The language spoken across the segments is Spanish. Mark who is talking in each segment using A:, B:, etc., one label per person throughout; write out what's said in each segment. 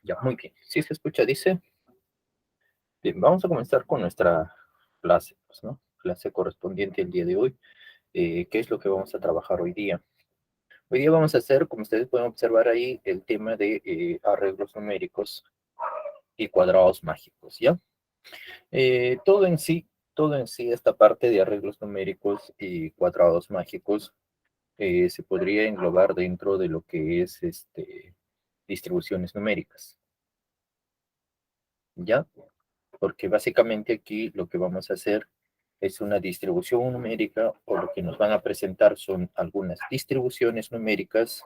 A: Ya, muy bien. Si se escucha, dice. Bien, vamos a comenzar con nuestra clase, pues, ¿no? Clase correspondiente el día de hoy. ¿Qué es lo que vamos a trabajar hoy día? Hoy día vamos a hacer, como ustedes pueden observar ahí, el tema de arreglos numéricos y cuadrados mágicos, ¿ya? Todo en sí, esta parte de arreglos numéricos y cuadrados mágicos se podría englobar dentro de lo que es distribuciones numéricas, ¿ya? Porque básicamente aquí lo que vamos a hacer es una distribución numérica o lo que nos van a presentar son algunas distribuciones numéricas,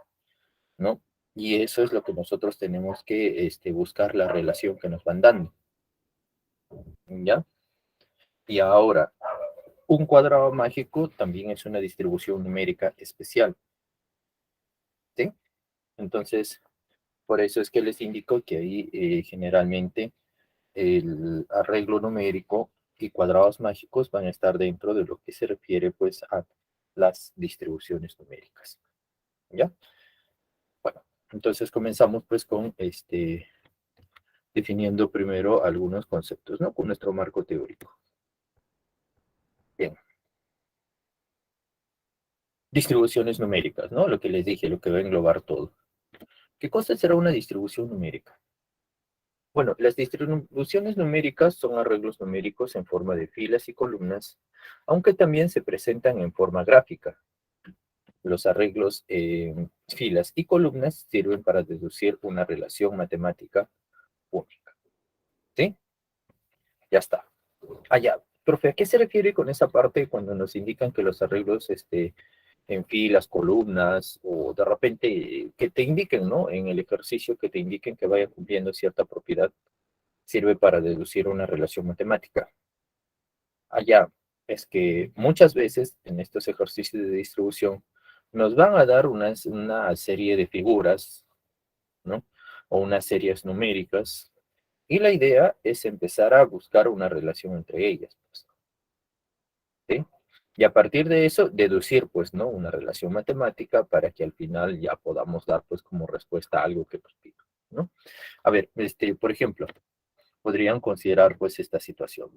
A: ¿no? Y eso es lo que nosotros tenemos que buscar la relación que nos van dando, ¿ya? Y ahora, un cuadrado mágico también es una distribución numérica especial, ¿sí? Entonces, por eso es que les indico que ahí generalmente el arreglo numérico y cuadrados mágicos van a estar dentro de lo que se refiere pues a las distribuciones numéricas. ¿Ya? Bueno, entonces comenzamos pues con definiendo primero algunos conceptos, ¿no? Con nuestro marco teórico. Bien. Distribuciones numéricas, ¿no? Lo que les dije, lo que va a englobar todo. ¿Qué cosa será una distribución numérica? Bueno, las distribuciones numéricas son arreglos numéricos en forma de filas y columnas, aunque también se presentan en forma gráfica. Los arreglos en filas y columnas sirven para deducir una relación matemática única. ¿Sí? Ya está. Allá. Profe, ¿a qué se refiere con esa parte cuando nos indican que los arreglos en filas, columnas, o de repente que te indiquen, ¿no? En el ejercicio que te indiquen que vaya cumpliendo cierta propiedad, sirve para deducir una relación matemática? Allá es que muchas veces en estos ejercicios de distribución nos van a dar una serie de figuras, ¿no? O unas series numéricas, y la idea es empezar a buscar una relación entre ellas, pues, ¿sí? Y a partir de eso, deducir, pues, ¿no? Una relación matemática para que al final ya podamos dar, pues, como respuesta algo que nos pido, ¿no? A ver, por ejemplo, podrían considerar, pues, esta situación.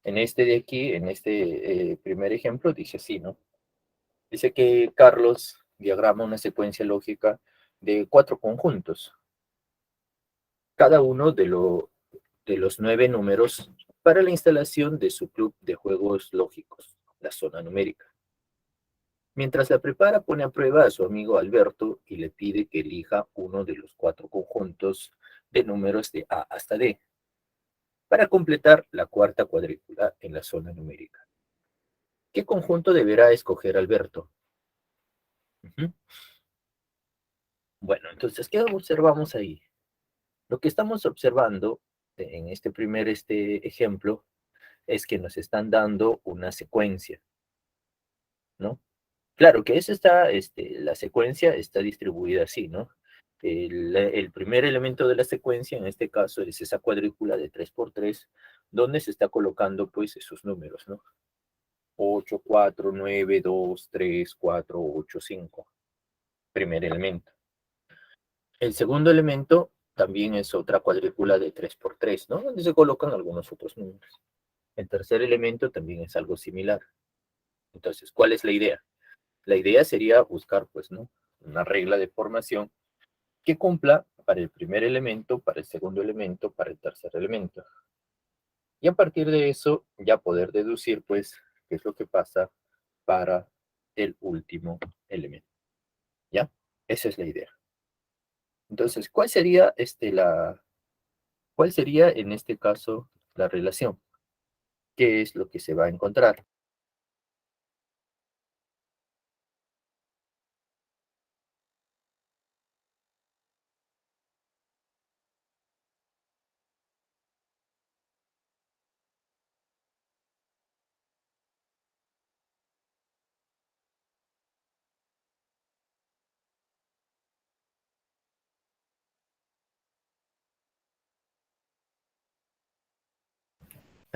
A: En este de aquí, en este primer ejemplo, dice así, ¿no? Dice que Carlos diagrama una secuencia lógica de 4 conjuntos, cada uno de los 9 números para la instalación de su club de juegos lógicos, la zona numérica. Mientras la prepara, pone a prueba a su amigo Alberto y le pide que elija uno de los 4 conjuntos de números de A hasta D para completar la cuarta cuadrícula en la zona numérica. ¿Qué conjunto deberá escoger Alberto? Ujú. Bueno, entonces, ¿qué observamos ahí? Lo que estamos observando en este primer ejemplo es que nos están dando una secuencia, ¿no? Claro que la secuencia está distribuida así, ¿no? El primer elemento de la secuencia, en este caso, es esa cuadrícula de 3 por 3, donde se está colocando, pues, esos números, ¿no? 8, 4, 9, 2, 3, 4, 8, 5. Primer elemento. El segundo elemento también es otra cuadrícula de 3 por 3, ¿no? Donde se colocan algunos otros números. El tercer elemento también es algo similar. Entonces, ¿cuál es la idea? La idea sería buscar, pues, ¿no? Una regla de formación que cumpla para el primer elemento, para el segundo elemento, para el tercer elemento. Y a partir de eso, ya poder deducir, pues, qué es lo que pasa para el último elemento. ¿Ya? Esa es la idea. Entonces, ¿cuál sería en este caso la relación? ¿Qué es lo que se va a encontrar?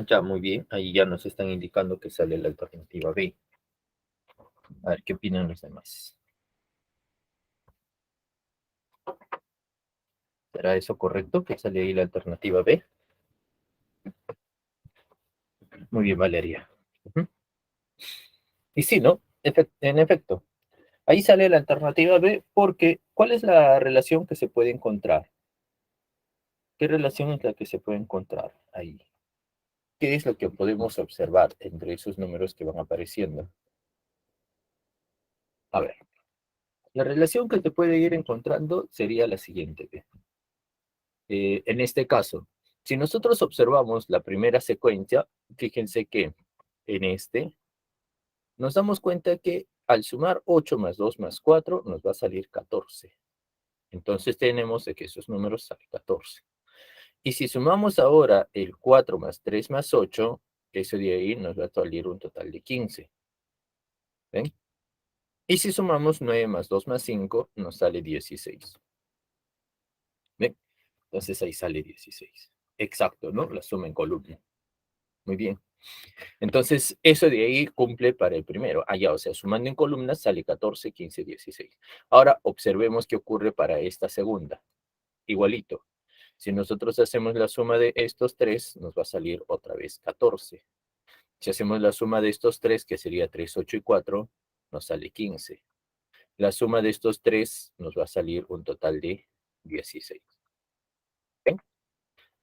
A: Ya, muy bien. Ahí ya nos están indicando que sale la alternativa B. A ver, ¿qué opinan los demás? ¿Será eso correcto? Que sale ahí la alternativa B. Muy bien, Valeria. Ujú. Y sí, ¿no? En efecto, ahí sale la alternativa B porque ¿cuál es la relación que se puede encontrar? ¿Qué relación es la que se puede encontrar ahí? ¿Qué es lo que podemos observar entre esos números que van apareciendo? A ver, la relación que te puede ir encontrando sería la siguiente. ¿Ve? En este caso, si nosotros observamos la primera secuencia, fíjense que en este nos damos cuenta que al sumar 8 más 2 más 4 nos va a salir 14. Entonces tenemos de que esos números salen 14. Y si sumamos ahora el 4 más 3 más 8, eso de ahí nos va a salir un total de 15. ¿Ven? Y si sumamos 9 más 2 más 5, nos sale 16. ¿Ven? Entonces ahí sale 16. Exacto, ¿no? La suma en columna. Muy bien. Entonces, eso de ahí cumple para el primero. Allá, o sea, sumando en columnas sale 14, 15, 16. Ahora, observemos qué ocurre para esta segunda. Igualito. Si nosotros hacemos la suma de estos tres, nos va a salir otra vez 14. Si hacemos la suma de estos tres, que sería 3, 8 y 4, nos sale 15. La suma de estos tres nos va a salir un total de 16. ¿Ven?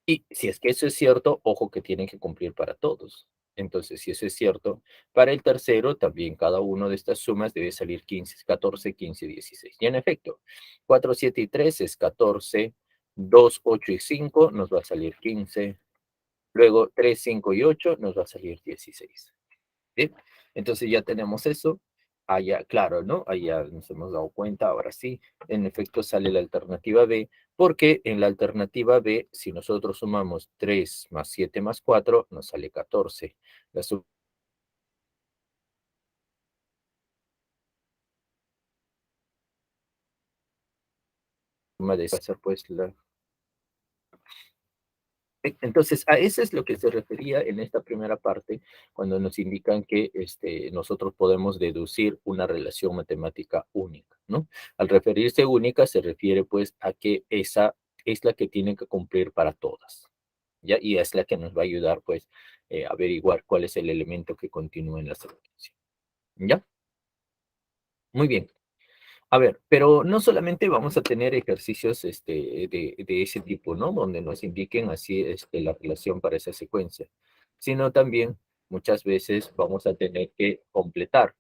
A: Y si es que eso es cierto, ojo que tienen que cumplir para todos. Entonces, si eso es cierto, para el tercero también cada una de estas sumas debe salir 15, 14, 15, 16. Y en efecto, 4, 7 y 3 es 14, 2, 8 y 5 nos va a salir 15, luego 3, 5 y 8 nos va a salir 16. ¿Sí? Entonces ya tenemos eso. Allá, claro, ¿no? Allá nos hemos dado cuenta, ahora sí, en efecto sale la alternativa B, porque en la alternativa B, si nosotros sumamos 3 más 7 más 4, nos sale 14. La suma de hacer pues la... Entonces, a eso es lo que se refería en esta primera parte, cuando nos indican que nosotros podemos deducir una relación matemática única, ¿no? Al referirse única, se refiere pues a que esa es la que tiene que cumplir para todas, ¿ya? Y es la que nos va a ayudar pues a averiguar cuál es el elemento que continúa en la secuencia, ¿ya? Muy bien. A ver, pero no solamente vamos a tener ejercicios de ese tipo, ¿no? Donde nos indiquen así la relación para esa secuencia, sino también muchas veces vamos a tener que completar,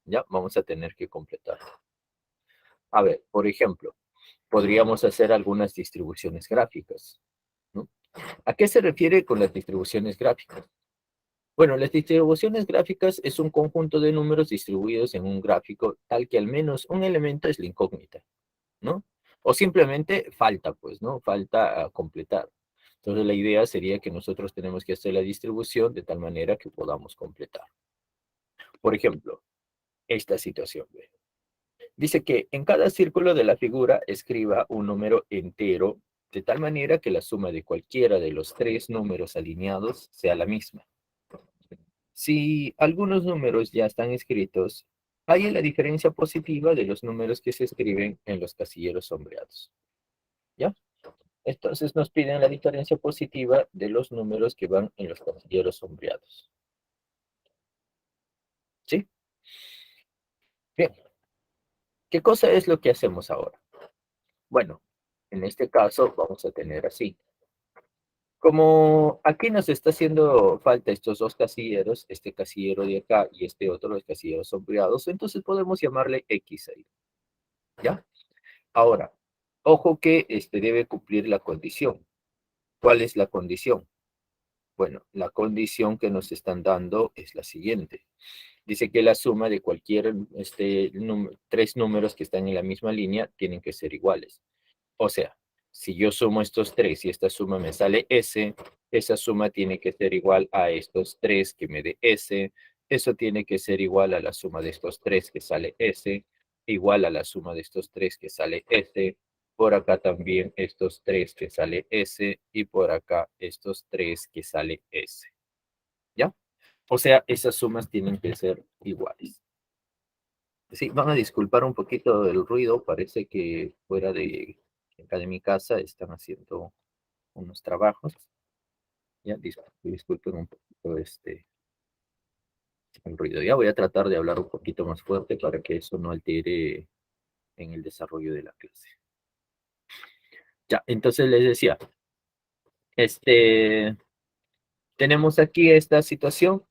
A: ¿ya? Vamos a tener que completar. A ver, por ejemplo, podríamos hacer algunas distribuciones gráficas, ¿no? ¿A qué se refiere con las distribuciones gráficas? Bueno, las distribuciones gráficas es un conjunto de números distribuidos en un gráfico tal que al menos un elemento es la incógnita. ¿No? O simplemente falta, pues, ¿no? Falta completar. Entonces la idea sería que nosotros tenemos que hacer la distribución de tal manera que podamos completar. Por ejemplo, esta situación. ¿Ve? Dice que en cada círculo de la figura escriba un número entero de tal manera que la suma de cualquiera de los tres números alineados sea la misma. Si algunos números ya están escritos, hay la diferencia positiva de los números que se escriben en los casilleros sombreados. ¿Ya? Entonces nos piden la diferencia positiva de los números que van en los casilleros sombreados. ¿Sí? Bien. ¿Qué cosa es lo que hacemos ahora? Bueno, en este caso vamos a tener así. Como aquí nos está haciendo falta estos dos casilleros, este casillero de acá y este otro, los casilleros sombreados, entonces podemos llamarle X ahí. ¿Ya? Ahora, ojo que este debe cumplir la condición. ¿Cuál es la condición? Bueno, la condición que nos están dando es la siguiente. Dice que la suma de cualquier tres números que están en la misma línea tienen que ser iguales. O sea, si yo sumo estos tres y esta suma me sale S, esa suma tiene que ser igual a estos tres que me dé S. Eso tiene que ser igual a la suma de estos tres que sale S, igual a la suma de estos tres que sale S. Por acá también estos tres que sale S y por acá estos tres que sale S. ¿Ya? O sea, esas sumas tienen que ser iguales. Sí, van a disculpar un poquito el ruido, parece que fuera de Acá de mi casa están haciendo unos trabajos. Ya, disculpen un poquito el ruido. Ya voy a tratar de hablar un poquito más fuerte para que eso no altere en el desarrollo de la clase. Ya, entonces les decía, tenemos aquí esta situación,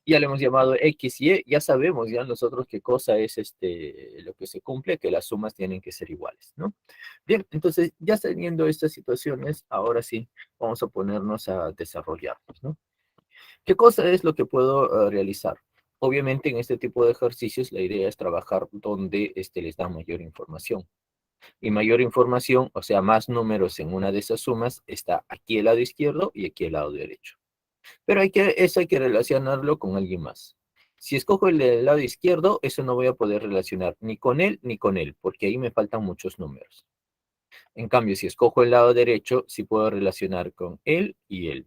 A: ya le hemos llamado X y E, ya sabemos ya nosotros qué cosa es lo que se cumple, que las sumas tienen que ser iguales, ¿no? Bien, entonces ya teniendo estas situaciones, ahora sí vamos a ponernos a desarrollarnos, ¿no? ¿Qué cosa es lo que puedo realizar? Obviamente en este tipo de ejercicios la idea es trabajar donde les da mayor información. Y mayor información, o sea, más números en una de esas sumas, está aquí al lado izquierdo y aquí al lado derecho. Pero eso hay que relacionarlo con alguien más. Si escojo el del lado izquierdo, eso no voy a poder relacionar ni con él ni con él, porque ahí me faltan muchos números. En cambio, si escojo el lado derecho, sí puedo relacionar con él y él.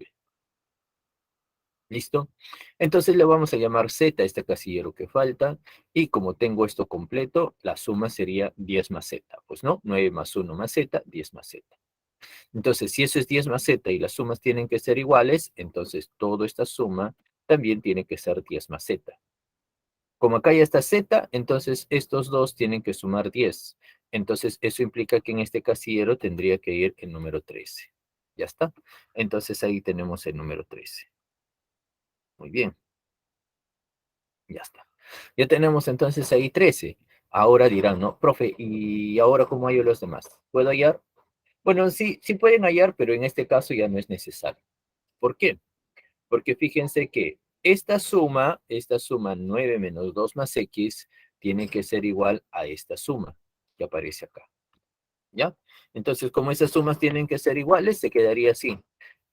A: ¿Listo? Entonces le vamos a llamar Z a este casillero que falta. Y como tengo esto completo, la suma sería 10 más Z. Pues no, 9 más 1 más Z, 10 más Z. Entonces, si eso es 10 más Z y las sumas tienen que ser iguales, entonces toda esta suma también tiene que ser 10 más Z. Como acá ya está Z, entonces estos dos tienen que sumar 10. Entonces, eso implica que en este casillero tendría que ir el número 13. ¿Ya está? Entonces, ahí tenemos el número 13. Muy bien. Ya está. Ya tenemos entonces ahí 13. Ahora dirán, ¿no? Profe, ¿y ahora cómo hallo los demás? ¿Puedo hallar? Bueno, sí, sí pueden hallar, pero en este caso ya no es necesario. ¿Por qué? Porque fíjense que esta suma 9 menos 2 más X, tiene que ser igual a esta suma que aparece acá. ¿Ya? Entonces, como esas sumas tienen que ser iguales, se quedaría así.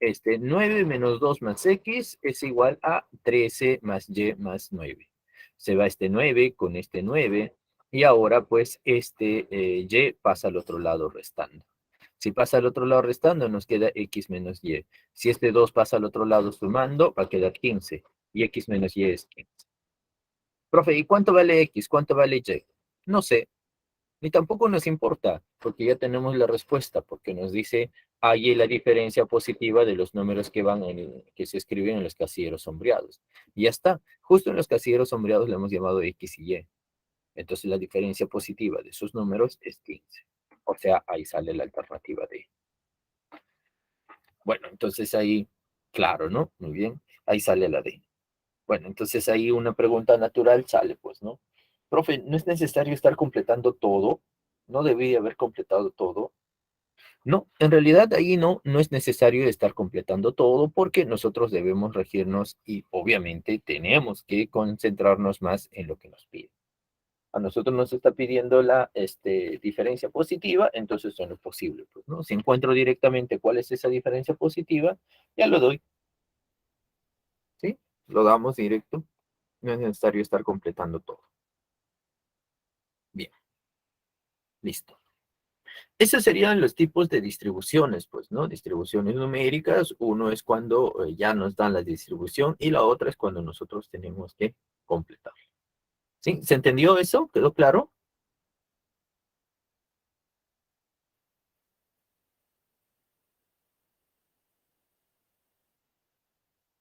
A: 9 menos 2 más X es igual a 13 más Y más 9. Se va este 9 con este 9 y ahora pues Y pasa al otro lado restando. Si pasa al otro lado restando, nos queda X menos Y. Si este 2 pasa al otro lado sumando, va a quedar 15. Y X menos Y es 15. Profe, ¿y cuánto vale X? ¿Cuánto vale Y? No sé, ni tampoco nos importa, porque ya tenemos la respuesta, porque nos dice ahí la diferencia positiva de los números que se escriben en los casilleros sombreados. Y ya está. Justo en los casilleros sombreados le hemos llamado X y Y. Entonces la diferencia positiva de esos números es 15. O sea, ahí sale la alternativa D. Bueno, entonces ahí, claro, ¿no? Muy bien. Ahí sale la D. Bueno, entonces ahí una pregunta natural sale, pues, ¿no? Profe, ¿no es necesario estar completando todo? ¿No debí haber completado todo? No, en realidad ahí no es necesario estar completando todo porque nosotros debemos regirnos y obviamente tenemos que concentrarnos más en lo que nos pide. A nosotros nos está pidiendo la diferencia positiva, entonces eso no es posible, pues, ¿no? Si encuentro directamente cuál es esa diferencia positiva, ya lo doy, ¿sí? Lo damos directo, no es necesario estar completando todo. Bien, listo. Esos serían los tipos de distribuciones, pues, ¿no? Distribuciones numéricas. Uno es cuando ya nos dan la distribución y la otra es cuando nosotros tenemos que completar. ¿Sí? ¿Se entendió eso? ¿Quedó claro?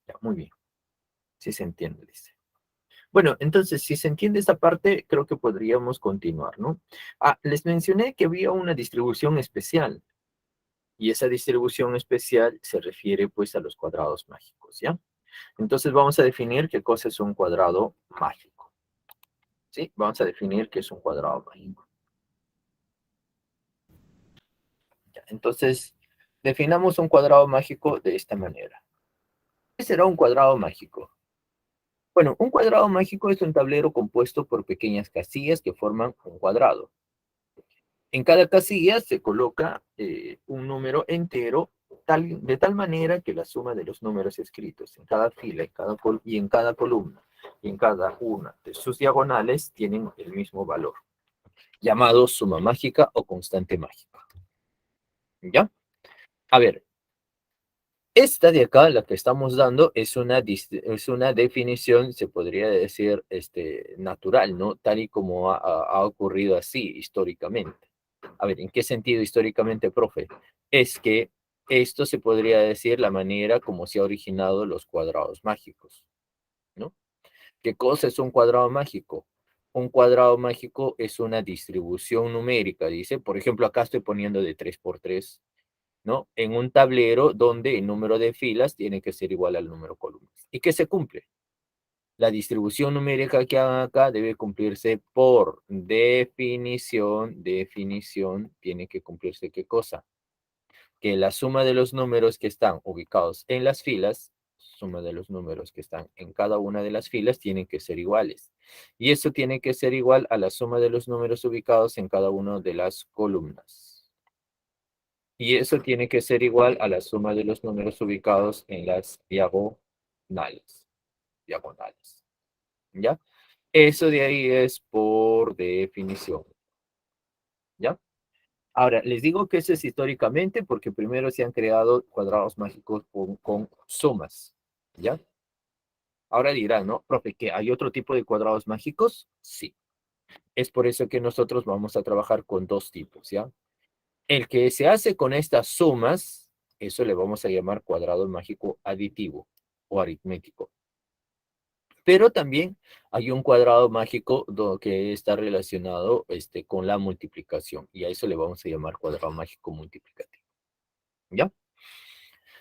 A: Ya, muy bien. Sí se entiende, dice. Bueno, entonces, si se entiende esta parte, creo que podríamos continuar, ¿no? Ah, les mencioné que había una distribución especial y esa distribución especial se refiere, pues, a los cuadrados mágicos, ¿ya? Entonces, vamos a definir qué cosa es un cuadrado mágico. ¿Sí? Vamos a definir qué es un cuadrado mágico. Ya, entonces, definamos un cuadrado mágico de esta manera. ¿Qué será un cuadrado mágico? Bueno, un cuadrado mágico es un tablero compuesto por pequeñas casillas que forman un cuadrado. En cada casilla se coloca un número entero de tal manera que la suma de los números escritos en cada fila y en cada columna y en cada una de sus diagonales tienen el mismo valor, llamado suma mágica o constante mágica. ¿Ya? A ver, esta de acá, la que estamos dando, es una definición, se podría decir, natural, ¿no? Tal y como ha ocurrido así históricamente. A ver, ¿en qué sentido históricamente, profe? Es que esto se podría decir la manera como se ha originado los cuadrados mágicos, ¿no? ¿Qué cosa es un cuadrado mágico? Un cuadrado mágico es una distribución numérica, dice. Por ejemplo, acá estoy poniendo de 3 por 3, ¿no? En un tablero donde el número de filas tiene que ser igual al número de columnas. ¿Y qué se cumple? La distribución numérica que hagan acá debe cumplirse por definición, tiene que cumplirse ¿qué cosa? Que la suma de los números que están ubicados en las filas, suma de los números que están en cada una de las filas, tienen que ser iguales. Y eso tiene que ser igual a la suma de los números ubicados en cada una de las columnas. Y eso tiene que ser igual a la suma de los números ubicados en las diagonales. Diagonales. ¿Ya? Eso de ahí es por definición. ¿Ya? Ahora, les digo que eso es históricamente porque primero se han creado cuadrados mágicos con sumas, ¿ya? Ahora dirán, ¿no? Profe, ¿que hay otro tipo de cuadrados mágicos? Sí. Es por eso que nosotros vamos a trabajar con dos tipos, ¿ya? El que se hace con estas sumas, eso le vamos a llamar cuadrado mágico aditivo o aritmético. Pero también hay un cuadrado mágico que está relacionado con la multiplicación y a eso le vamos a llamar cuadrado mágico multiplicativo. ¿Ya?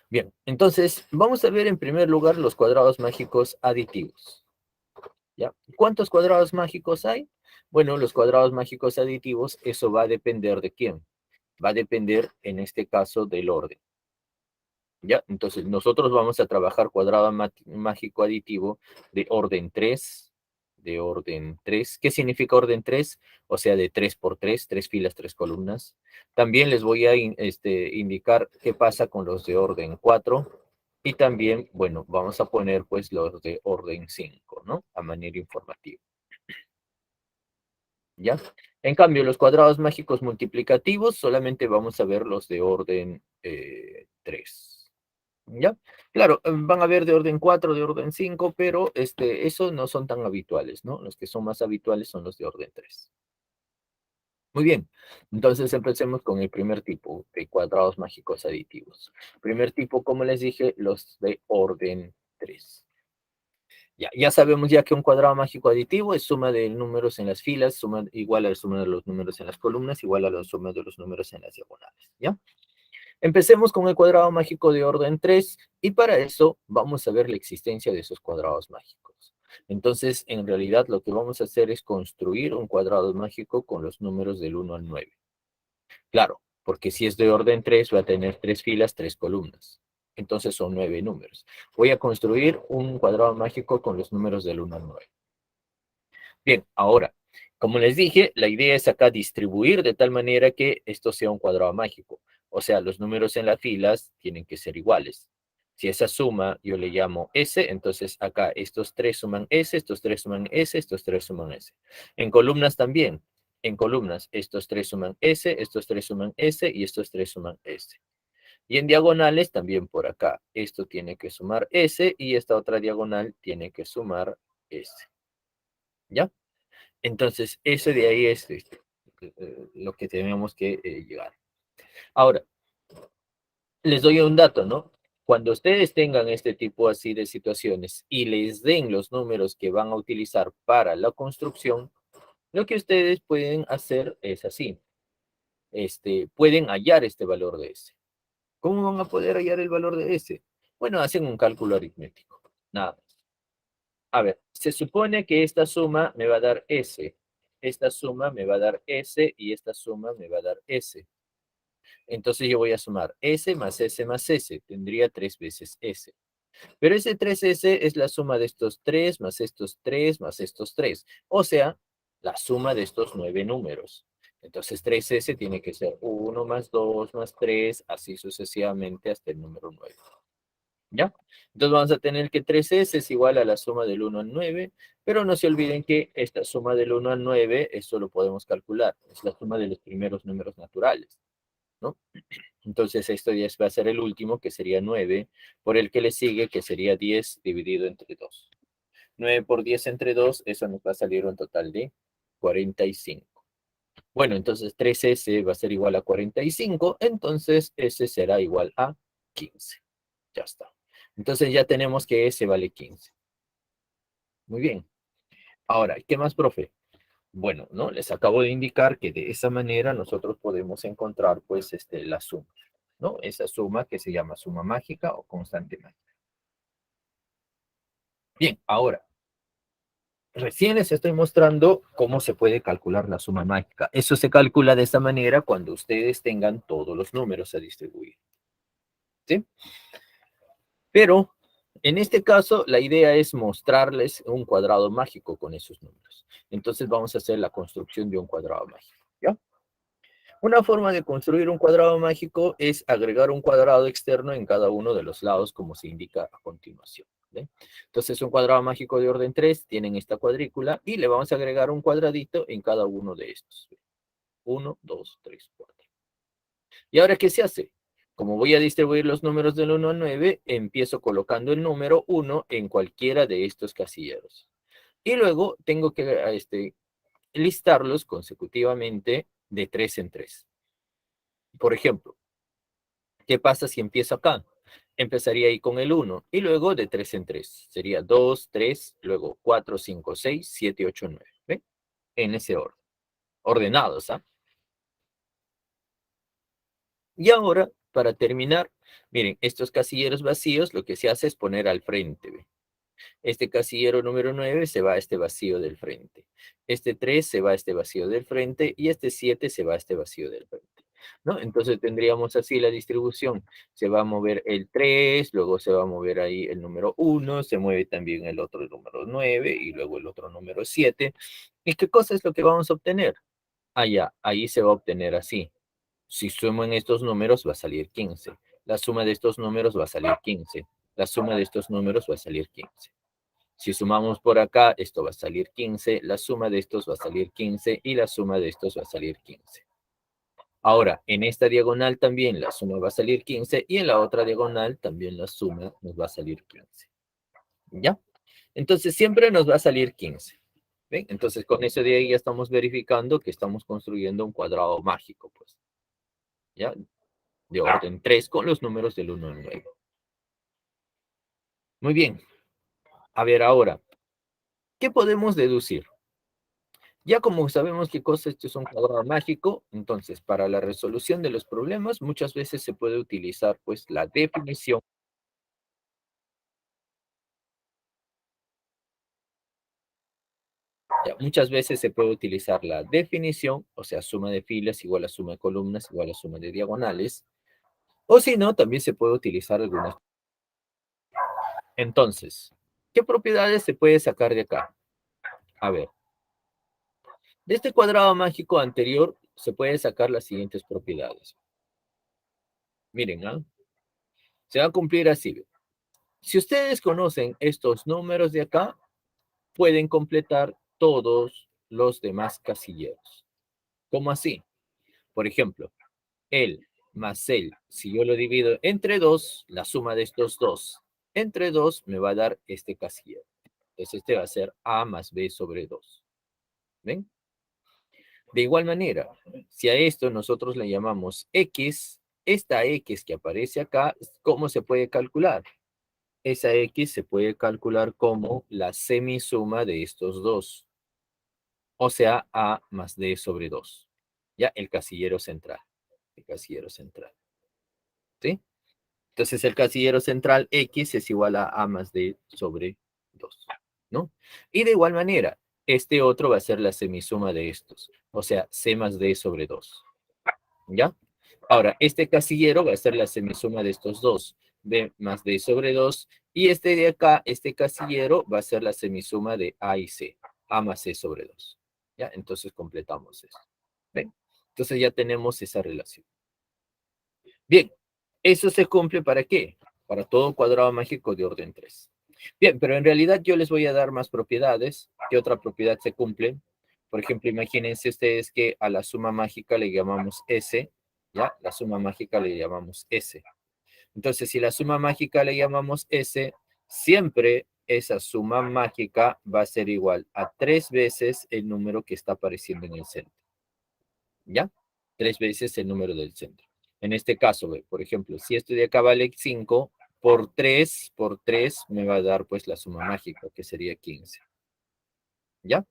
A: Bien, entonces vamos a ver en primer lugar los cuadrados mágicos aditivos. ¿Ya? ¿Cuántos cuadrados mágicos hay? Bueno, los cuadrados mágicos aditivos, eso va a depender de quién. Va a depender, en este caso, del orden. ¿Ya? Entonces, nosotros vamos a trabajar cuadrado mágico aditivo de orden 3, de orden 3. ¿Qué significa orden 3? O sea, de 3 por 3, 3 filas, 3 columnas. También les voy a indicar qué pasa con los de orden 4. Y también, bueno, vamos a poner pues los de orden 5, ¿no? A manera informativa. ¿Ya? En cambio, los cuadrados mágicos multiplicativos solamente vamos a ver los de orden 3. ¿Ya? Claro, van a haber de orden 4, de orden 5, pero esos no son tan habituales, ¿no? Los que son más habituales son los de orden 3. Muy bien, entonces empecemos con el primer tipo de cuadrados mágicos aditivos. Primer tipo, como les dije, los de orden 3. Ya sabemos ya que un cuadrado mágico aditivo es suma de números en las filas, suma igual a la suma de los números en las columnas, igual a la suma de los números en las diagonales, ¿ya? Empecemos con el cuadrado mágico de orden 3 y para eso vamos a ver la existencia de esos cuadrados mágicos. Entonces, en realidad lo que vamos a hacer es construir un cuadrado mágico con los números del 1 al 9. Claro, porque si es de orden 3 va a tener 3 filas, 3 columnas. Entonces son 9 números. Voy a construir un cuadrado mágico con los números del 1 al 9. Bien, ahora, como les dije, la idea es acá distribuir de tal manera que esto sea un cuadrado mágico. O sea, los números en las filas tienen que ser iguales. Si esa suma yo le llamo S, entonces acá estos tres suman S, estos tres suman S, estos tres suman S. En columnas también. En columnas, estos tres suman S, estos tres suman S y estos tres suman S. Y en diagonales también por acá. Esto tiene que sumar S y esta otra diagonal tiene que sumar S. ¿Ya? Entonces, ese de ahí es lo que tenemos que llegar. Ahora, les doy un dato, ¿no? Cuando ustedes tengan este tipo así de situaciones y les den los números que van a utilizar para la construcción, lo que ustedes pueden hacer es así. Pueden hallar este valor de S. ¿Cómo van a poder hallar el valor de S? Bueno, hacen un cálculo aritmético. Nada más. A ver, se supone que esta suma me va a dar S. Esta suma me va a dar S y esta suma me va a dar S. Entonces yo voy a sumar S más S más S. Tendría 3 veces S. Pero ese 3S es la suma de estos 3 más estos 3 más estos 3. O sea, la suma de estos 9 números. Entonces 3S tiene que ser 1 más 2 más 3, así sucesivamente hasta el número 9. ¿Ya? Entonces vamos a tener que 3S es igual a la suma del 1 al 9, pero no se olviden que esta suma del 1 al 9, esto lo podemos calcular, es la suma de los primeros números naturales, ¿no? Entonces esto ya va a ser el último, que sería 9, por el que le sigue, que sería 10 dividido entre 2. 9 por 10 entre 2, eso nos va a salir un total de 45. Bueno, entonces 3S va a ser igual a 45, entonces S será igual a 15. Ya está. Entonces ya tenemos que S vale 15. Muy bien. Ahora, ¿qué más, profe? Bueno, ¿no? Les acabo de indicar que de esa manera nosotros podemos encontrar, pues, la suma, ¿no? Esa suma que se llama suma mágica o constante mágica. Bien, ahora, recién les estoy mostrando cómo se puede calcular la suma mágica. Eso se calcula de esta manera cuando ustedes tengan todos los números a distribuir, ¿sí? Pero en este caso, la idea es mostrarles un cuadrado mágico con esos números. Entonces vamos a hacer la construcción de un cuadrado mágico, ¿ya? Una forma de construir un cuadrado mágico es agregar un cuadrado externo en cada uno de los lados, como se indica a continuación, ¿ve? Entonces, un cuadrado mágico de orden 3 tienen esta cuadrícula y le vamos a agregar un cuadradito en cada uno de estos. 1, 2, 3, 4. ¿Y ahora qué se hace? Como voy a distribuir los números del 1 al 9, empiezo colocando el número 1 en cualquiera de estos casilleros. Y luego tengo que listarlos consecutivamente de 3 en 3. Por ejemplo, ¿qué pasa si empiezo acá? Empezaría ahí con el 1 y luego de 3 en 3. Sería 2, 3, luego 4, 5, 6, 7, 8, 9. ¿Ve? En ese orden. Ordenados, ¿ah? Y ahora, para terminar, miren, estos casilleros vacíos lo que se hace es poner al frente. ¿Ve? Este casillero número 9 se va a este vacío del frente. Este 3 se va a este vacío del frente y este 7 se va a este vacío del frente, ¿no? Entonces tendríamos así la distribución. Se va a mover el 3, luego se va a mover ahí el número 1, se mueve también el otro número 9 y luego el otro número 7. ¿Y qué cosa es lo que vamos a obtener? Ya, ahí se va a obtener así. Si suman estos números va a salir 15. La suma de estos números va a salir 15. La suma de estos números va a salir 15. Si sumamos por acá, esto va a salir 15, la suma de estos va a salir 15 y la suma de estos va a salir 15. Ahora, en esta diagonal también la suma va a salir 15 y en la otra diagonal también la suma nos va a salir 15. ¿Ya? Entonces siempre nos va a salir 15. ¿Ven? Entonces con eso de ahí ya estamos verificando que estamos construyendo un cuadrado mágico, pues. ¿Ya? De orden 3 con los números del 1 al 9. Muy bien. A ver ahora, ¿qué podemos deducir? Ya como sabemos qué cosa esto es un cuadrado mágico, entonces para la resolución de los problemas muchas veces se puede utilizar pues la definición. Ya, muchas veces se puede utilizar la definición, o sea, suma de filas igual a suma de columnas igual a suma de diagonales, o si no, también se puede utilizar algunas. Entonces, ¿qué propiedades se puede sacar de acá? A ver, de este cuadrado mágico anterior se puede sacar las siguientes propiedades. Miren, ¿ah? Se va a cumplir así. Si ustedes conocen estos números de acá, pueden completar todos los demás casilleros. ¿Cómo así? Por ejemplo, el más el, si yo lo divido entre 2, la suma de estos dos entre 2 me va a dar este casillero. Entonces este va a ser A más B sobre 2. ¿Ven? De igual manera, si a esto nosotros le llamamos X, esta X que aparece acá, ¿cómo se puede calcular? Esa X se puede calcular como la semisuma de estos dos. O sea, A más D sobre 2. Ya, el casillero central. El casillero central. ¿Sí? Entonces, el casillero central X es igual a más D sobre 2. ¿No? Y de igual manera, este otro va a ser la semisuma de estos. O sea, C más D sobre 2. ¿Ya? Ahora, este casillero va a ser la semisuma de estos dos. B más D sobre 2. Y este de acá, este casillero, va a ser la semisuma de A y C. A más C sobre 2. ¿Ya? Entonces completamos eso. ¿Ven? Entonces ya tenemos esa relación. Bien, eso se cumple ¿para qué? Para todo cuadrado mágico de orden 3. Bien, pero en realidad yo les voy a dar más propiedades. ¿Qué otra propiedad se cumple? Por ejemplo, imagínense ustedes que a la suma mágica le llamamos S, ¿ya? La suma mágica le llamamos S. Entonces, si la suma mágica le llamamos S, siempre esa suma mágica va a ser igual a 3 veces el número que está apareciendo en el centro. ¿ya? 3 veces el número del centro. En este caso, ve, por ejemplo, si esto de acá vale 5, por 3 me va a dar pues la suma mágica, que sería 15. ¿Ya?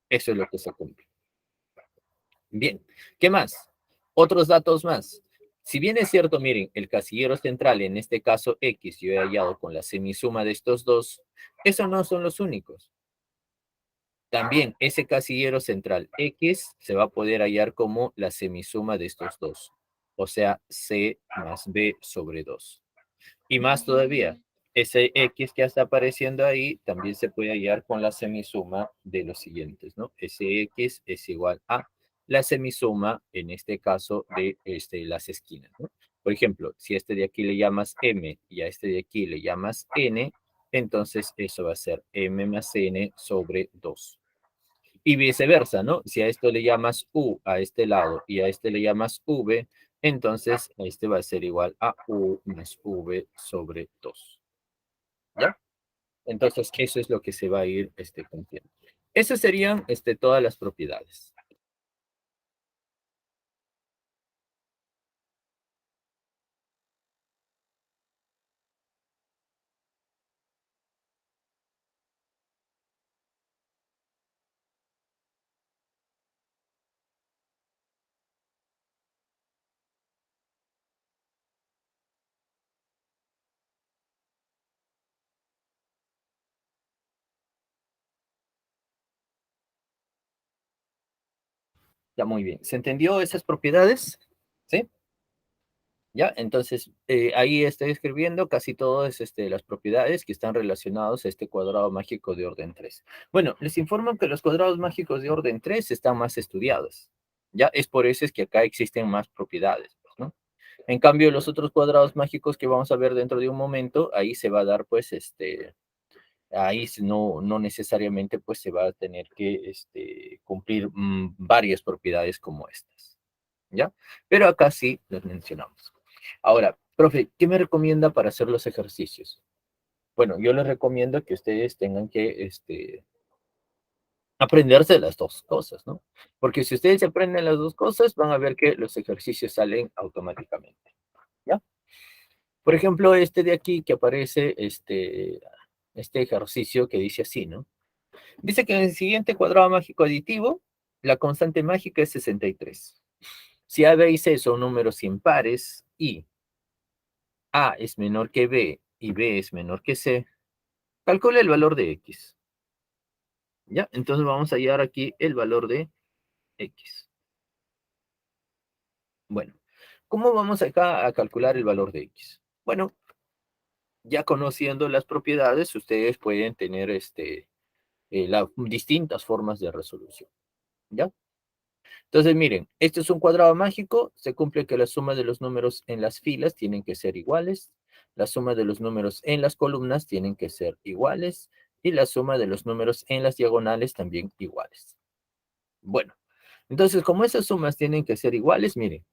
A: Eso es lo que se cumple. Bien, ¿qué más? Otros datos más. Si bien es cierto, miren, el casillero central, en este caso X, yo he hallado con la semisuma de estos dos, esos no son los únicos. También ese casillero central X se va a poder hallar como la semisuma de estos dos, o sea, C más B sobre 2. Y más todavía, ese X que está apareciendo ahí también se puede hallar con la semisuma de los siguientes, ¿no? Ese X es igual a la semisuma, en este caso, de las esquinas, ¿no? Por ejemplo, si a este de aquí le llamas M y a este de aquí le llamas N, entonces eso va a ser M más N sobre 2. Y viceversa, ¿no? Si a esto le llamas U a este lado y a este le llamas V, entonces este va a ser igual a U más V sobre 2. ¿Ya? Entonces eso es lo que se va a ir cumpliendo. Esas serían todas las propiedades. Ya, muy bien. ¿Se entendió esas propiedades? ¿Sí? ¿Ya? Entonces, ahí estoy escribiendo casi todas las propiedades que están relacionadas a este cuadrado mágico de orden 3. Bueno, les informo que los cuadrados mágicos de orden 3 están más estudiados. ¿Ya? Es por eso es que acá existen más propiedades, pues, ¿no? En cambio, los otros cuadrados mágicos que vamos a ver dentro de un momento, ahí se va a dar, pues, ahí no necesariamente, pues, se va a tener que cumplir varias propiedades como estas. ¿Ya? Pero acá sí los mencionamos. Ahora, profe, ¿qué me recomienda para hacer los ejercicios? Bueno, yo les recomiendo que ustedes tengan que aprenderse las dos cosas, ¿no? Porque si ustedes aprenden las dos cosas, van a ver que los ejercicios salen automáticamente, ¿ya? Por ejemplo, este de aquí que aparece, este ejercicio que dice así, ¿no? Dice que en el siguiente cuadrado mágico aditivo, la constante mágica es 63. Si A, B y C son números impares y A es menor que B y B es menor que C, calcula el valor de X. ¿Ya? Entonces vamos a hallar aquí el valor de X. Bueno, ¿cómo vamos acá a calcular el valor de X? Bueno, ya conociendo las propiedades, ustedes pueden tener distintas formas de resolución. ¿Ya? Entonces, miren, este es un cuadrado mágico, se cumple que la suma de los números en las filas tienen que ser iguales, la suma de los números en las columnas tienen que ser iguales, y la suma de los números en las diagonales también iguales. Bueno, entonces, como esas sumas tienen que ser iguales, miren,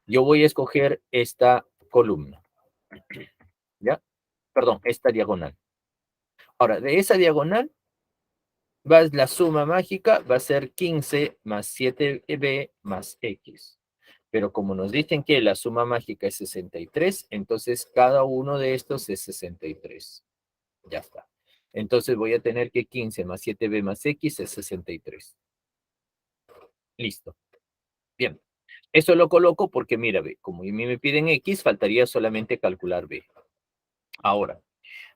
A: yo voy a escoger esta columna, ¿ya? Perdón, esta diagonal. Ahora, de esa diagonal, la suma mágica va a ser 15 más 7b más x. Pero como nos dicen que la suma mágica es 63, entonces cada uno de estos es 63. Ya está. Entonces voy a tener que 15 más 7b más x es 63. Listo. Bien. Eso lo coloco porque, mira, ve, como a mí me piden x, faltaría solamente calcular b. Ahora,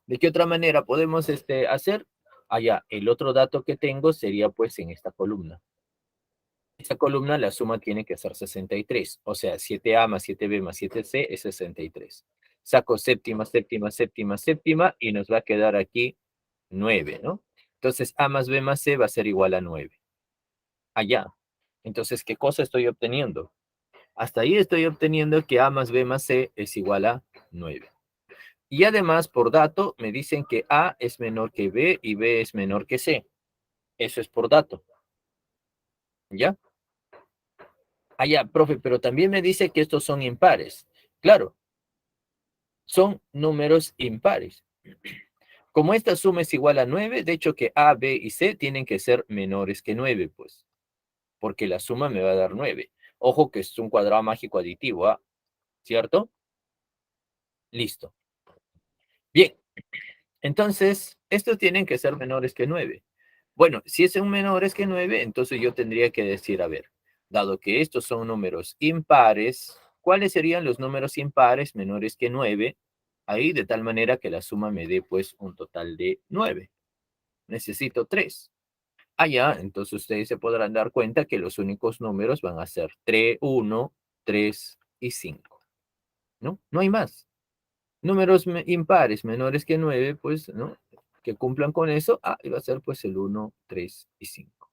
A: ¿de qué otra manera podemos hacer? Allá, el otro dato que tengo sería pues en esta columna. Esta columna, la suma tiene que ser 63. O sea, 7a más 7b más 7c es 63. Saco séptima, séptima, séptima, séptima y nos va a quedar aquí 9, ¿no? Entonces, a más b más c va a ser igual a 9. Allá. Entonces, ¿qué cosa estoy obteniendo? Hasta ahí estoy obteniendo que a más b más c es igual a 9. Y además, por dato, me dicen que a es menor que b y b es menor que c. Eso es por dato. ¿Ya? Ah, ya, profe, pero también me dice que estos son impares. Claro, son números impares. Como esta suma es igual a 9, de hecho que A, B y C tienen que ser menores que 9, pues, porque la suma me va a dar 9. Ojo que es un cuadrado mágico aditivo, ¿ah? ¿Cierto? Listo. Bien, entonces, estos tienen que ser menores que 9. Bueno, si son menores que 9, entonces yo tendría que decir, a ver, dado que estos son números impares, ¿cuáles serían los números impares menores que 9? Ahí, de tal manera que la suma me dé, pues, un total de 9. Necesito 3. Allá, entonces ustedes se podrán dar cuenta que los únicos números van a ser 3, 1, 3 y 5, ¿no? No hay más. Números impares menores que 9, pues, ¿no? Que cumplan con eso, y va a ser pues el 1, 3 y 5.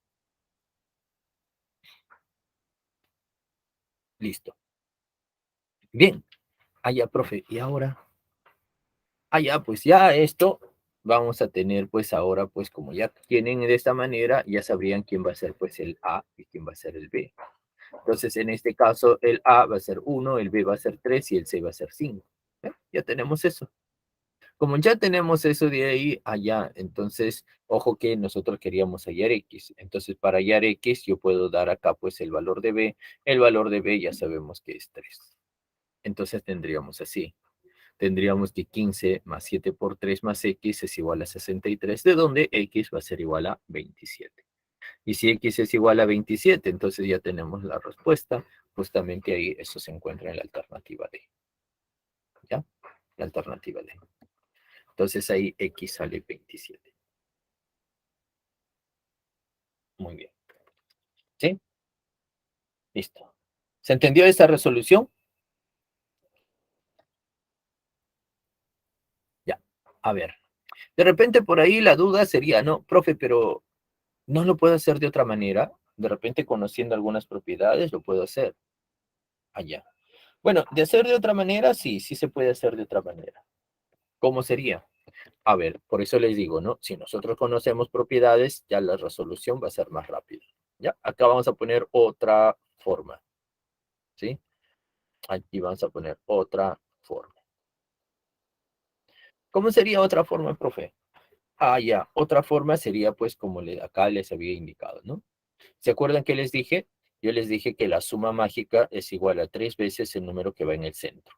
A: Listo. Bien. Allá, profe. Y ahora, pues ya esto vamos a tener pues ahora, pues como ya tienen de esta manera, ya sabrían quién va a ser pues el A y quién va a ser el B. Entonces, en este caso, el A va a ser 1, el B va a ser 3 y el C va a ser 5. Ya tenemos eso. Como ya tenemos eso de ahí allá, entonces, ojo que nosotros queríamos hallar X. Entonces, para hallar X, yo puedo dar acá pues el valor de B. El valor de B ya sabemos que es 3. Entonces tendríamos así. Tendríamos que 15 más 7 por 3 más X es igual a 63, de donde X va a ser igual a 27. Y si X es igual a 27, entonces ya tenemos la respuesta, justamente ahí eso se encuentra en la alternativa D. ¿Ya? La alternativa D. Entonces ahí X sale 27. Muy bien. ¿Sí? Listo. ¿Se entendió esta resolución? Ya. A ver. De repente por ahí la duda sería, no, profe, pero no lo puedo hacer de otra manera. De repente conociendo algunas propiedades lo puedo hacer. Allá. Bueno, de hacer de otra manera, sí, sí se puede hacer de otra manera. ¿Cómo sería? A ver, por eso les digo, ¿no? Si nosotros conocemos propiedades, ya la resolución va a ser más rápida. ¿Ya? Acá vamos a poner otra forma. ¿Sí? Aquí vamos a poner otra forma. ¿Cómo sería otra forma, profe? Ya, otra forma sería pues como acá les había indicado, ¿no? ¿Se acuerdan que les dije? Yo les dije que la suma mágica es igual a 3 veces el número que va en el centro.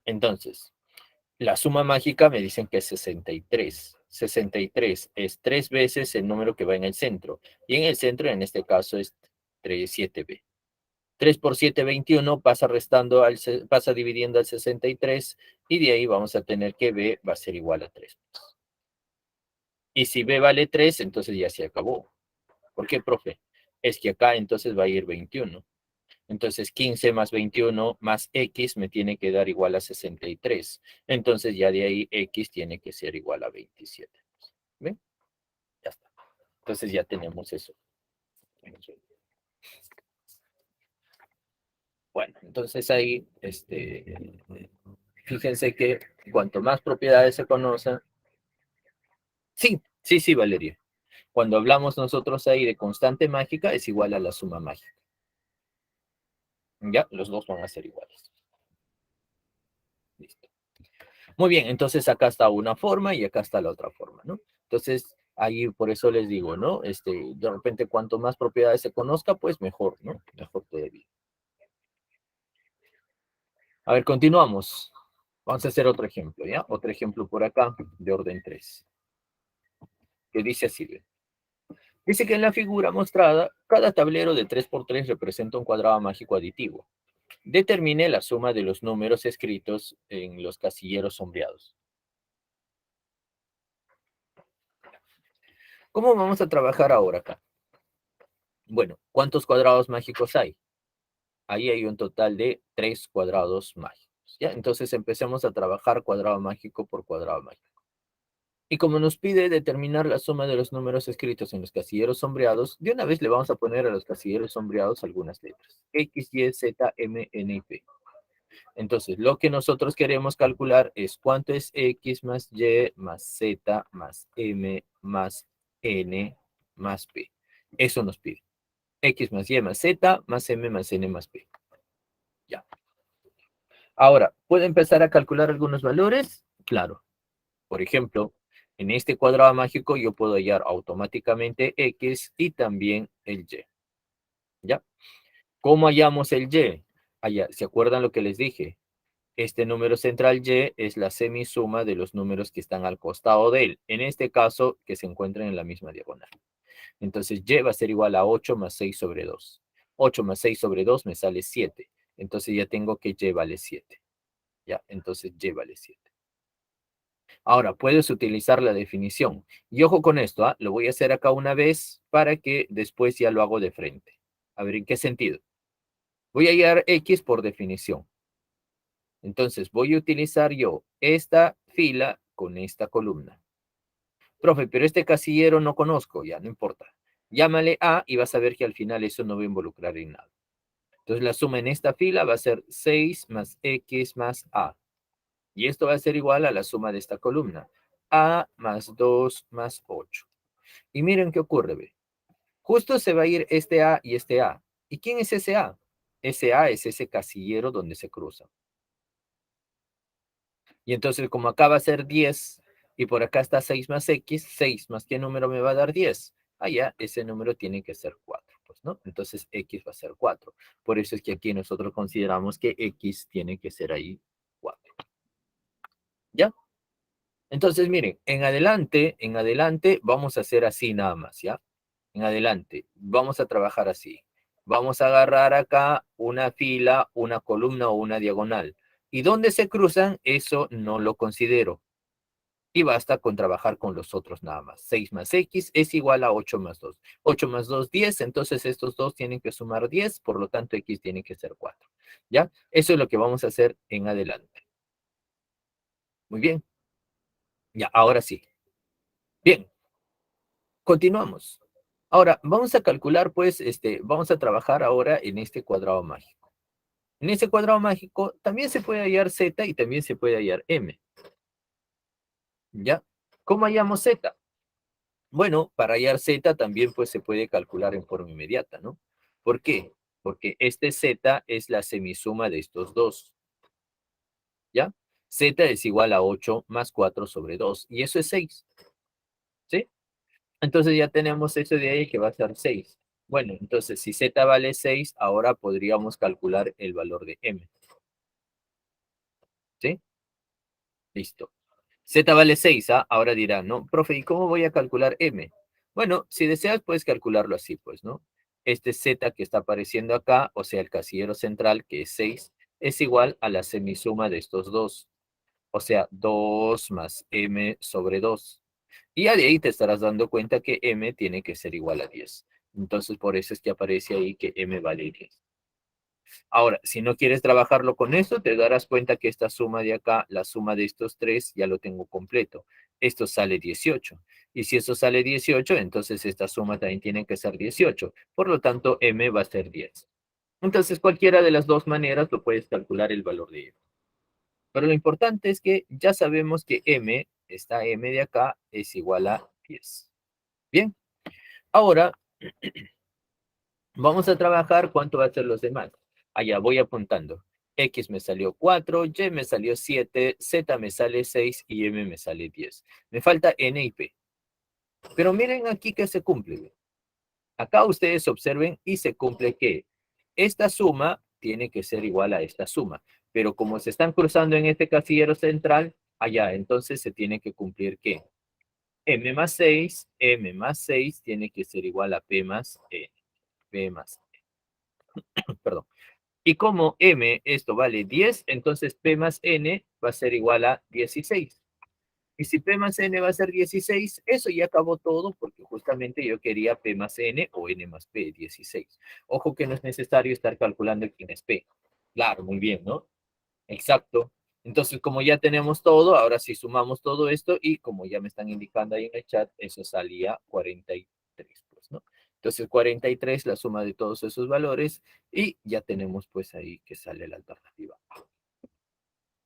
A: Entonces, la suma mágica me dicen que es 63. 63 es 3 veces el número que va en el centro. Y en el centro, en este caso, es 7b. 3 por 7, 21, pasa dividiendo al 63 y de ahí vamos a tener que b va a ser igual a 3. Y si b vale 3, entonces ya se acabó. ¿Por qué, profe? Es que acá entonces va a ir 21. Entonces 15 más 21 más x me tiene que dar igual a 63. Entonces ya de ahí x tiene que ser igual a 27. ¿Ven? Ya está. Entonces ya tenemos eso. Bueno, entonces ahí, fíjense que cuanto más propiedades se conocen, sí, sí, sí, Valeria. Cuando hablamos nosotros ahí de constante mágica, es igual a la suma mágica. ¿Ya? Los dos van a ser iguales. Listo. Muy bien, entonces acá está una forma y acá está la otra forma, ¿no? Entonces, ahí por eso les digo, ¿no? De repente, cuanto más propiedades se conozca, pues mejor, ¿no? Mejor todavía. A ver, continuamos. Vamos a hacer otro ejemplo, ¿ya? Otro ejemplo por acá, de orden 3, que dice así, ¿ve? Dice que en la figura mostrada, cada tablero de 3 por 3 representa un cuadrado mágico aditivo. Determine la suma de los números escritos en los casilleros sombreados. ¿Cómo vamos a trabajar ahora acá? Bueno, ¿cuántos cuadrados mágicos hay? Ahí hay un total de 3 cuadrados mágicos. ¿Ya? Entonces empecemos a trabajar cuadrado mágico por cuadrado mágico. Y como nos pide determinar la suma de los números escritos en los casilleros sombreados, de una vez le vamos a poner a los casilleros sombreados algunas letras. X, Y, Z, M, N y P. Entonces, lo que nosotros queremos calcular es cuánto es X más Y más Z más M más N más P. Eso nos pide. X más Y más Z más M más N más P. Ya. Ahora, ¿puedo empezar a calcular algunos valores? Claro. Por ejemplo, en este cuadrado mágico yo puedo hallar automáticamente X y también el Y. ¿Ya? ¿Cómo hallamos el y? Allá, ¿se acuerdan lo que les dije? Este número central y es la semisuma de los números que están al costado de él. En este caso, que se encuentran en la misma diagonal. Entonces, y va a ser igual a 8 más 6 sobre 2. 8 más 6 sobre 2 me sale 7. Entonces ya tengo que y vale 7. Ya, entonces y vale 7. Ahora, puedes utilizar la definición. Y ojo con esto, ¿ah? Lo voy a hacer acá una vez para que después ya lo hago de frente. A ver, ¿en qué sentido? Voy a hallar X por definición. Entonces, voy a utilizar yo esta fila con esta columna. Profe, pero este casillero no conozco, ya, no importa. Llámale A y vas a ver que al final eso no va a involucrar en nada. Entonces, la suma en esta fila va a ser 6 más X más A. Y esto va a ser igual a la suma de esta columna. A más 2 más 8. Y miren qué ocurre, ve. Justo se va a ir este A y este A. ¿Y quién es ese A? Ese A es ese casillero donde se cruzan. Y entonces, como acá va a ser 10 y por acá está 6 más X, 6 más ¿qué número me va a dar 10? Allá, ese número tiene que ser 4, pues, ¿no? Entonces, X va a ser 4. Por eso es que aquí nosotros consideramos que X tiene que ser ahí 4. ¿Ya? Entonces, miren, en adelante vamos a hacer así nada más, ¿ya? En adelante, vamos a trabajar así. Vamos a agarrar acá una fila, una columna o una diagonal. ¿Y dónde se cruzan? Eso no lo considero. Y basta con trabajar con los otros nada más. 6 más X es igual a 8 más 2. 8 más 2, 10. Entonces estos dos tienen que sumar 10. Por lo tanto, X tiene que ser 4. ¿Ya? Eso es lo que vamos a hacer en adelante. Muy bien. Ya, ahora sí. Bien, continuamos. Ahora, vamos a calcular, pues, vamos a trabajar ahora en este cuadrado mágico. En este cuadrado mágico también se puede hallar Z y también se puede hallar M. ¿Ya? ¿Cómo hallamos Z? Bueno, para hallar Z también pues se puede calcular en forma inmediata, ¿no? ¿Por qué? Porque este Z es la semisuma de estos dos, ¿ya? Z es igual a 8 más 4 sobre 2 y eso es 6, ¿sí? Entonces ya tenemos eso de ahí que va a ser 6. Bueno, entonces si Z vale 6, ahora podríamos calcular el valor de M, ¿sí? Listo. Z vale 6, ¿ah? Ahora dirán, ¿no? Profe, ¿y cómo voy a calcular M? Bueno, si deseas, puedes calcularlo así, pues, ¿no? Este Z que está apareciendo acá, o sea, el casillero central, que es 6, es igual a la semisuma de estos dos. O sea, 2 más M sobre 2. Y ya de ahí te estarás dando cuenta que M tiene que ser igual a 10. Entonces, por eso es que aparece ahí que M vale 10. Ahora, si no quieres trabajarlo con esto, te darás cuenta que esta suma de acá, la suma de estos tres, ya lo tengo completo. Esto sale 18. Y si eso sale 18, entonces esta suma también tiene que ser 18. Por lo tanto, M va a ser 10. Entonces, cualquiera de las dos maneras lo puedes calcular el valor de M. Pero lo importante es que ya sabemos que M, esta M de acá, es igual a 10. Bien, ahora vamos a trabajar cuánto va a ser los demás. Allá voy apuntando. X me salió 4, Y me salió 7, Z me sale 6 y M me sale 10. Me falta N y P. Pero miren aquí que se cumple. Acá ustedes observen y se cumple que esta suma tiene que ser igual a esta suma. Pero como se están cruzando en este casillero central, allá entonces se tiene que cumplir que M más 6 tiene que ser igual a P más N. P más perdón. Y como M, esto vale 10, entonces P más N va a ser igual a 16. Y si P más N va a ser 16, eso ya acabó todo porque justamente yo quería P más N o N más P, 16. Ojo que no es necesario estar calculando quién es P. Claro, muy bien, ¿no? Exacto. Entonces, como ya tenemos todo, ahora sí sumamos todo esto y como ya me están indicando ahí en el chat, eso salía 43, pues, ¿no? Entonces, 43, la suma de todos esos valores y ya tenemos pues ahí que sale la alternativa A.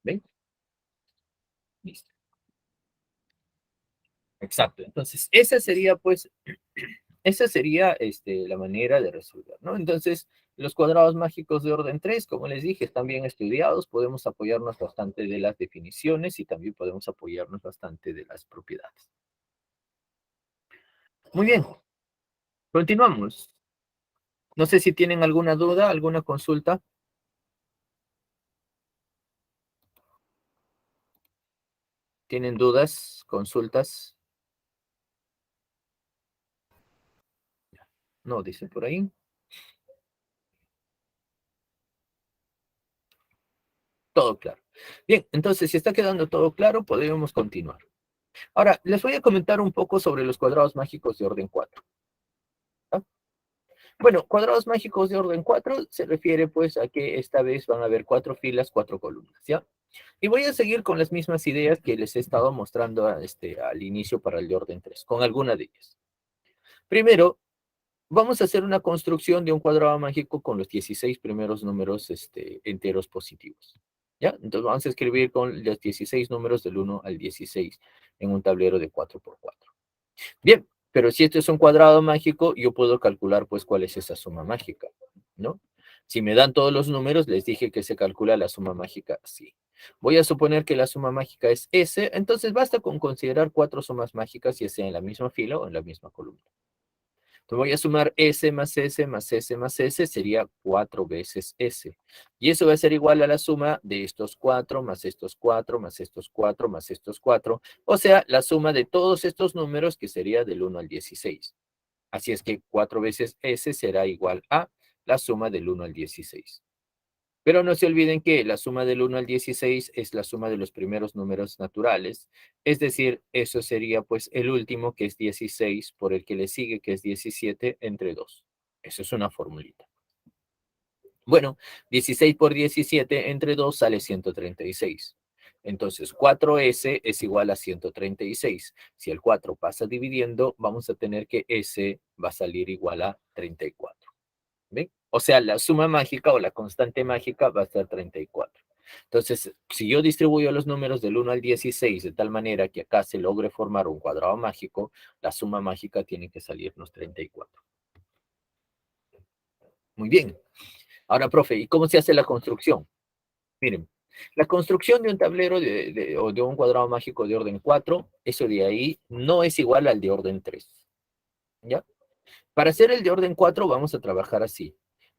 A: ¿Ven? Listo. Exacto. Entonces, esa sería pues, esa sería la manera de resolver, ¿no? Entonces, los cuadrados mágicos de orden 3, como les dije, están bien estudiados, podemos apoyarnos bastante de las definiciones y también podemos apoyarnos bastante de las propiedades. Muy bien, continuamos. No sé si tienen alguna duda, alguna consulta. ¿Tienen dudas, consultas? No, dice por ahí. Todo claro. Bien, entonces, si está quedando todo claro, podríamos continuar. Ahora, les voy a comentar un poco sobre los cuadrados mágicos de orden 4. ¿Ah? Bueno, cuadrados mágicos de orden 4 se refiere pues a que esta vez van a haber 4 filas, 4 columnas, ¿ya? Y voy a seguir con las mismas ideas que les he estado mostrando al inicio para el de orden 3, con alguna de ellas. Primero, vamos a hacer una construcción de un cuadrado mágico con los 16 primeros números enteros positivos. ¿Ya? Entonces vamos a escribir con los 16 números del 1 al 16 en un tablero de 4 por 4. Bien, pero si esto es un cuadrado mágico, yo puedo calcular pues cuál es esa suma mágica, ¿no? Si me dan todos los números, les dije que se calcula la suma mágica así. Voy a suponer que la suma mágica es S, entonces basta con considerar 4 sumas mágicas, ya sea en la misma fila o en la misma columna. Entonces voy a sumar S más S más S más S, sería 4 veces S. Y eso va a ser igual a la suma de estos 4 más estos 4 más estos 4 más estos 4. O sea, la suma de todos estos números que sería del 1 al 16. Así es que 4 veces S será igual a la suma del 1 al 16. Pero no se olviden que la suma del 1 al 16 es la suma de los primeros números naturales, es decir, eso sería pues el último que es 16 por el que le sigue que es 17 entre 2. Eso es una formulita. Bueno, 16 por 17 entre 2 sale 136. Entonces 4S es igual a 136. Si el 4 pasa dividiendo, vamos a tener que S va a salir igual a 34. ¿Ven? O sea, la suma mágica o la constante mágica va a ser 34. Entonces, si yo distribuyo los números del 1 al 16 de tal manera que acá se logre formar un cuadrado mágico, la suma mágica tiene que salirnos 34. Muy bien. Ahora, profe, ¿y cómo se hace la construcción? Miren, la construcción de un tablero o de un cuadrado mágico de orden 4, eso de ahí no es igual al de orden 3. ¿Ya? Para hacer el de orden 4 vamos a trabajar así.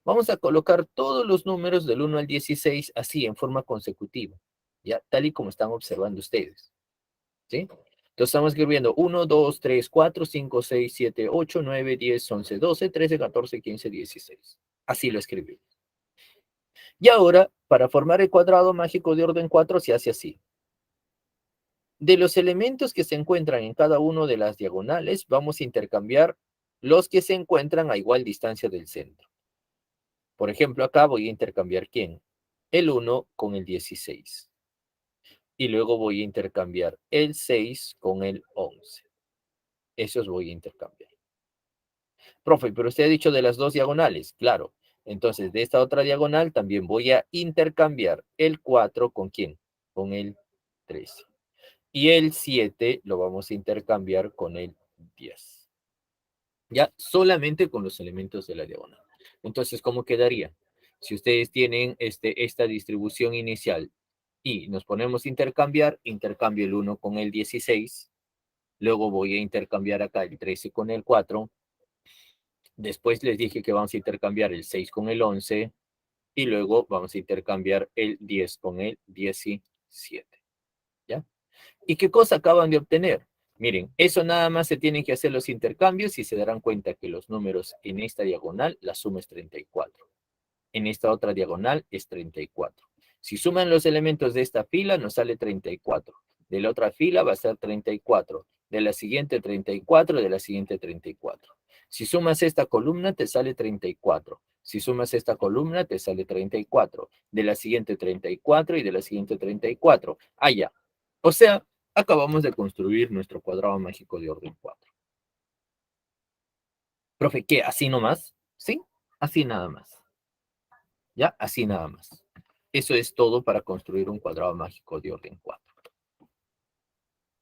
A: Vamos a colocar todos los números del 1 al 16 así, en forma consecutiva, ¿ya? Tal y como están observando ustedes, ¿sí? Entonces estamos escribiendo 1, 2, 3, 4, 5, 6, 7, 8, 9, 10, 11, 12, 13, 14, 15, 16. Así lo escribimos. Y ahora, para formar el cuadrado mágico de orden 4 se hace así. De los elementos que se encuentran en cada uno de las diagonales, vamos a intercambiar los que se encuentran a igual distancia del centro. Por ejemplo, acá voy a intercambiar ¿quién? El 1 con el 16. Y luego voy a intercambiar el 6 con el 11. Esos voy a intercambiar. Profe, pero usted ha dicho de las dos diagonales. Claro. Entonces, de esta otra diagonal también voy a intercambiar el 4 con ¿quién? Con el 13. Y el 7 lo vamos a intercambiar con el 10. Ya solamente con los elementos de la diagonal. Entonces, ¿cómo quedaría? Si ustedes tienen esta distribución inicial y nos ponemos a intercambiar, intercambio el 1 con el 16, luego voy a intercambiar acá el 13 con el 4, después les dije que vamos a intercambiar el 6 con el 11 y luego vamos a intercambiar el 10 con el 17. ¿Ya? ¿Y qué cosa acaban de obtener? Miren, eso nada más se tienen que hacer los intercambios y se darán cuenta que los números en esta diagonal, la suma es 34. En esta otra diagonal es 34. Si suman los elementos de esta fila, nos sale 34. De la otra fila va a ser 34. De la siguiente 34, de la siguiente 34. Si sumas esta columna, te sale 34. Si sumas esta columna, te sale 34. De la siguiente 34 y de la siguiente 34. Ah, ya. O sea, acabamos de construir nuestro cuadrado mágico de orden 4. Profe, ¿qué? ¿Así nomás? Sí, así nada más. ¿Ya? Así nada más. Eso es todo para construir un cuadrado mágico de orden 4.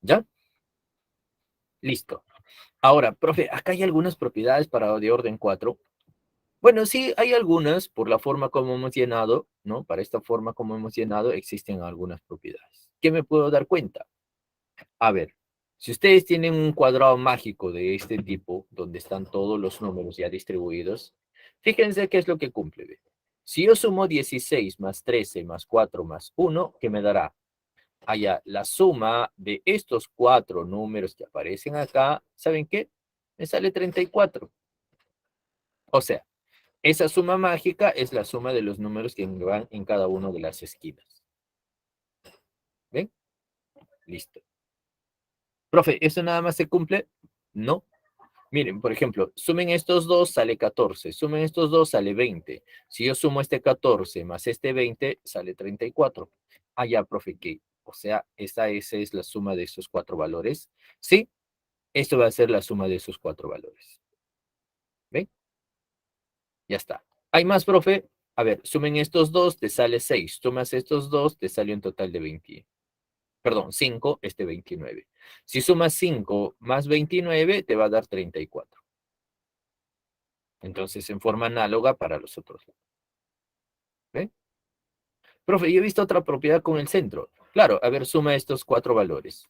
A: ¿Ya? Listo. Ahora, profe, acá hay algunas propiedades para de orden 4. Bueno, sí, hay algunas por la forma como hemos llenado, ¿no? Para esta forma como hemos llenado existen algunas propiedades. ¿Qué me puedo dar cuenta? A ver, si ustedes tienen un cuadrado mágico de este tipo, donde están todos los números ya distribuidos, Fíjense qué es lo que cumple. ¿Ve? Si yo sumo 16 más 13 más 4 más 1, ¿qué me dará? Allá, la suma de estos 4 números que aparecen acá, ¿saben qué? Me sale 34. O sea, esa suma mágica es la suma de los números que van en cada una de las esquinas. ¿Ven? Listo. Profe, ¿eso nada más se cumple? No. Miren, por ejemplo, sumen estos dos, sale 14. Sumen estos dos, sale 20. Si yo sumo este 14 más este 20, sale 34. Ah, ya, profe, ¿qué? O sea, esa es la suma de esos 4 valores. Sí, esto va a ser la suma de esos 4 valores. ¿Ven? Ya está. ¿Hay más, profe? A ver, sumen estos dos, te sale 6. Sumas estos dos, te sale un total de 20. Perdón, 5, 29. Si sumas 5 más 29, te va a dar 34. Entonces, en forma análoga para los otros. ¿Ve? Profe, yo he visto otra propiedad con el centro. Claro, a ver, suma estos 4 valores.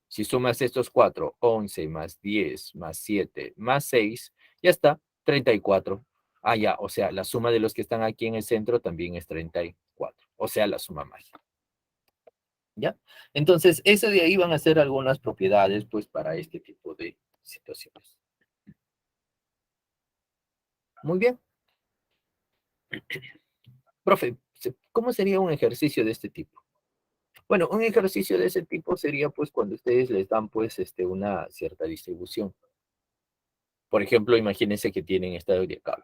A: Si sumas estos 4, 11 más 10 más 7 más 6, ya está, 34. Ah, ya, o sea, la suma de los que están aquí en el centro también es 34. O sea, la suma mágica. ¿Ya? Entonces, eso de ahí van a ser algunas propiedades, pues, para este tipo de situaciones. Muy bien. Profe, ¿cómo sería un ejercicio de este tipo? Bueno, un ejercicio de ese tipo sería, pues, cuando ustedes les dan, pues, una cierta distribución. Por ejemplo, imagínense que tienen esta de acá.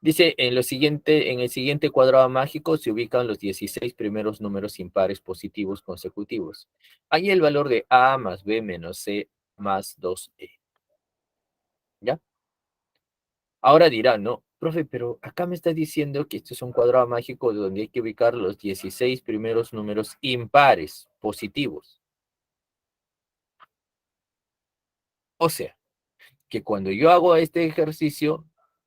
A: Dice, en el siguiente cuadrado mágico se ubican los 16 primeros números impares positivos consecutivos. Ahí el valor de A más B menos C más 2E. ¿Ya? Ahora dirán, no, profe, pero acá me está diciendo que esto es un cuadrado mágico donde hay que ubicar los 16 primeros números impares positivos. O sea, que cuando yo hago este ejercicio,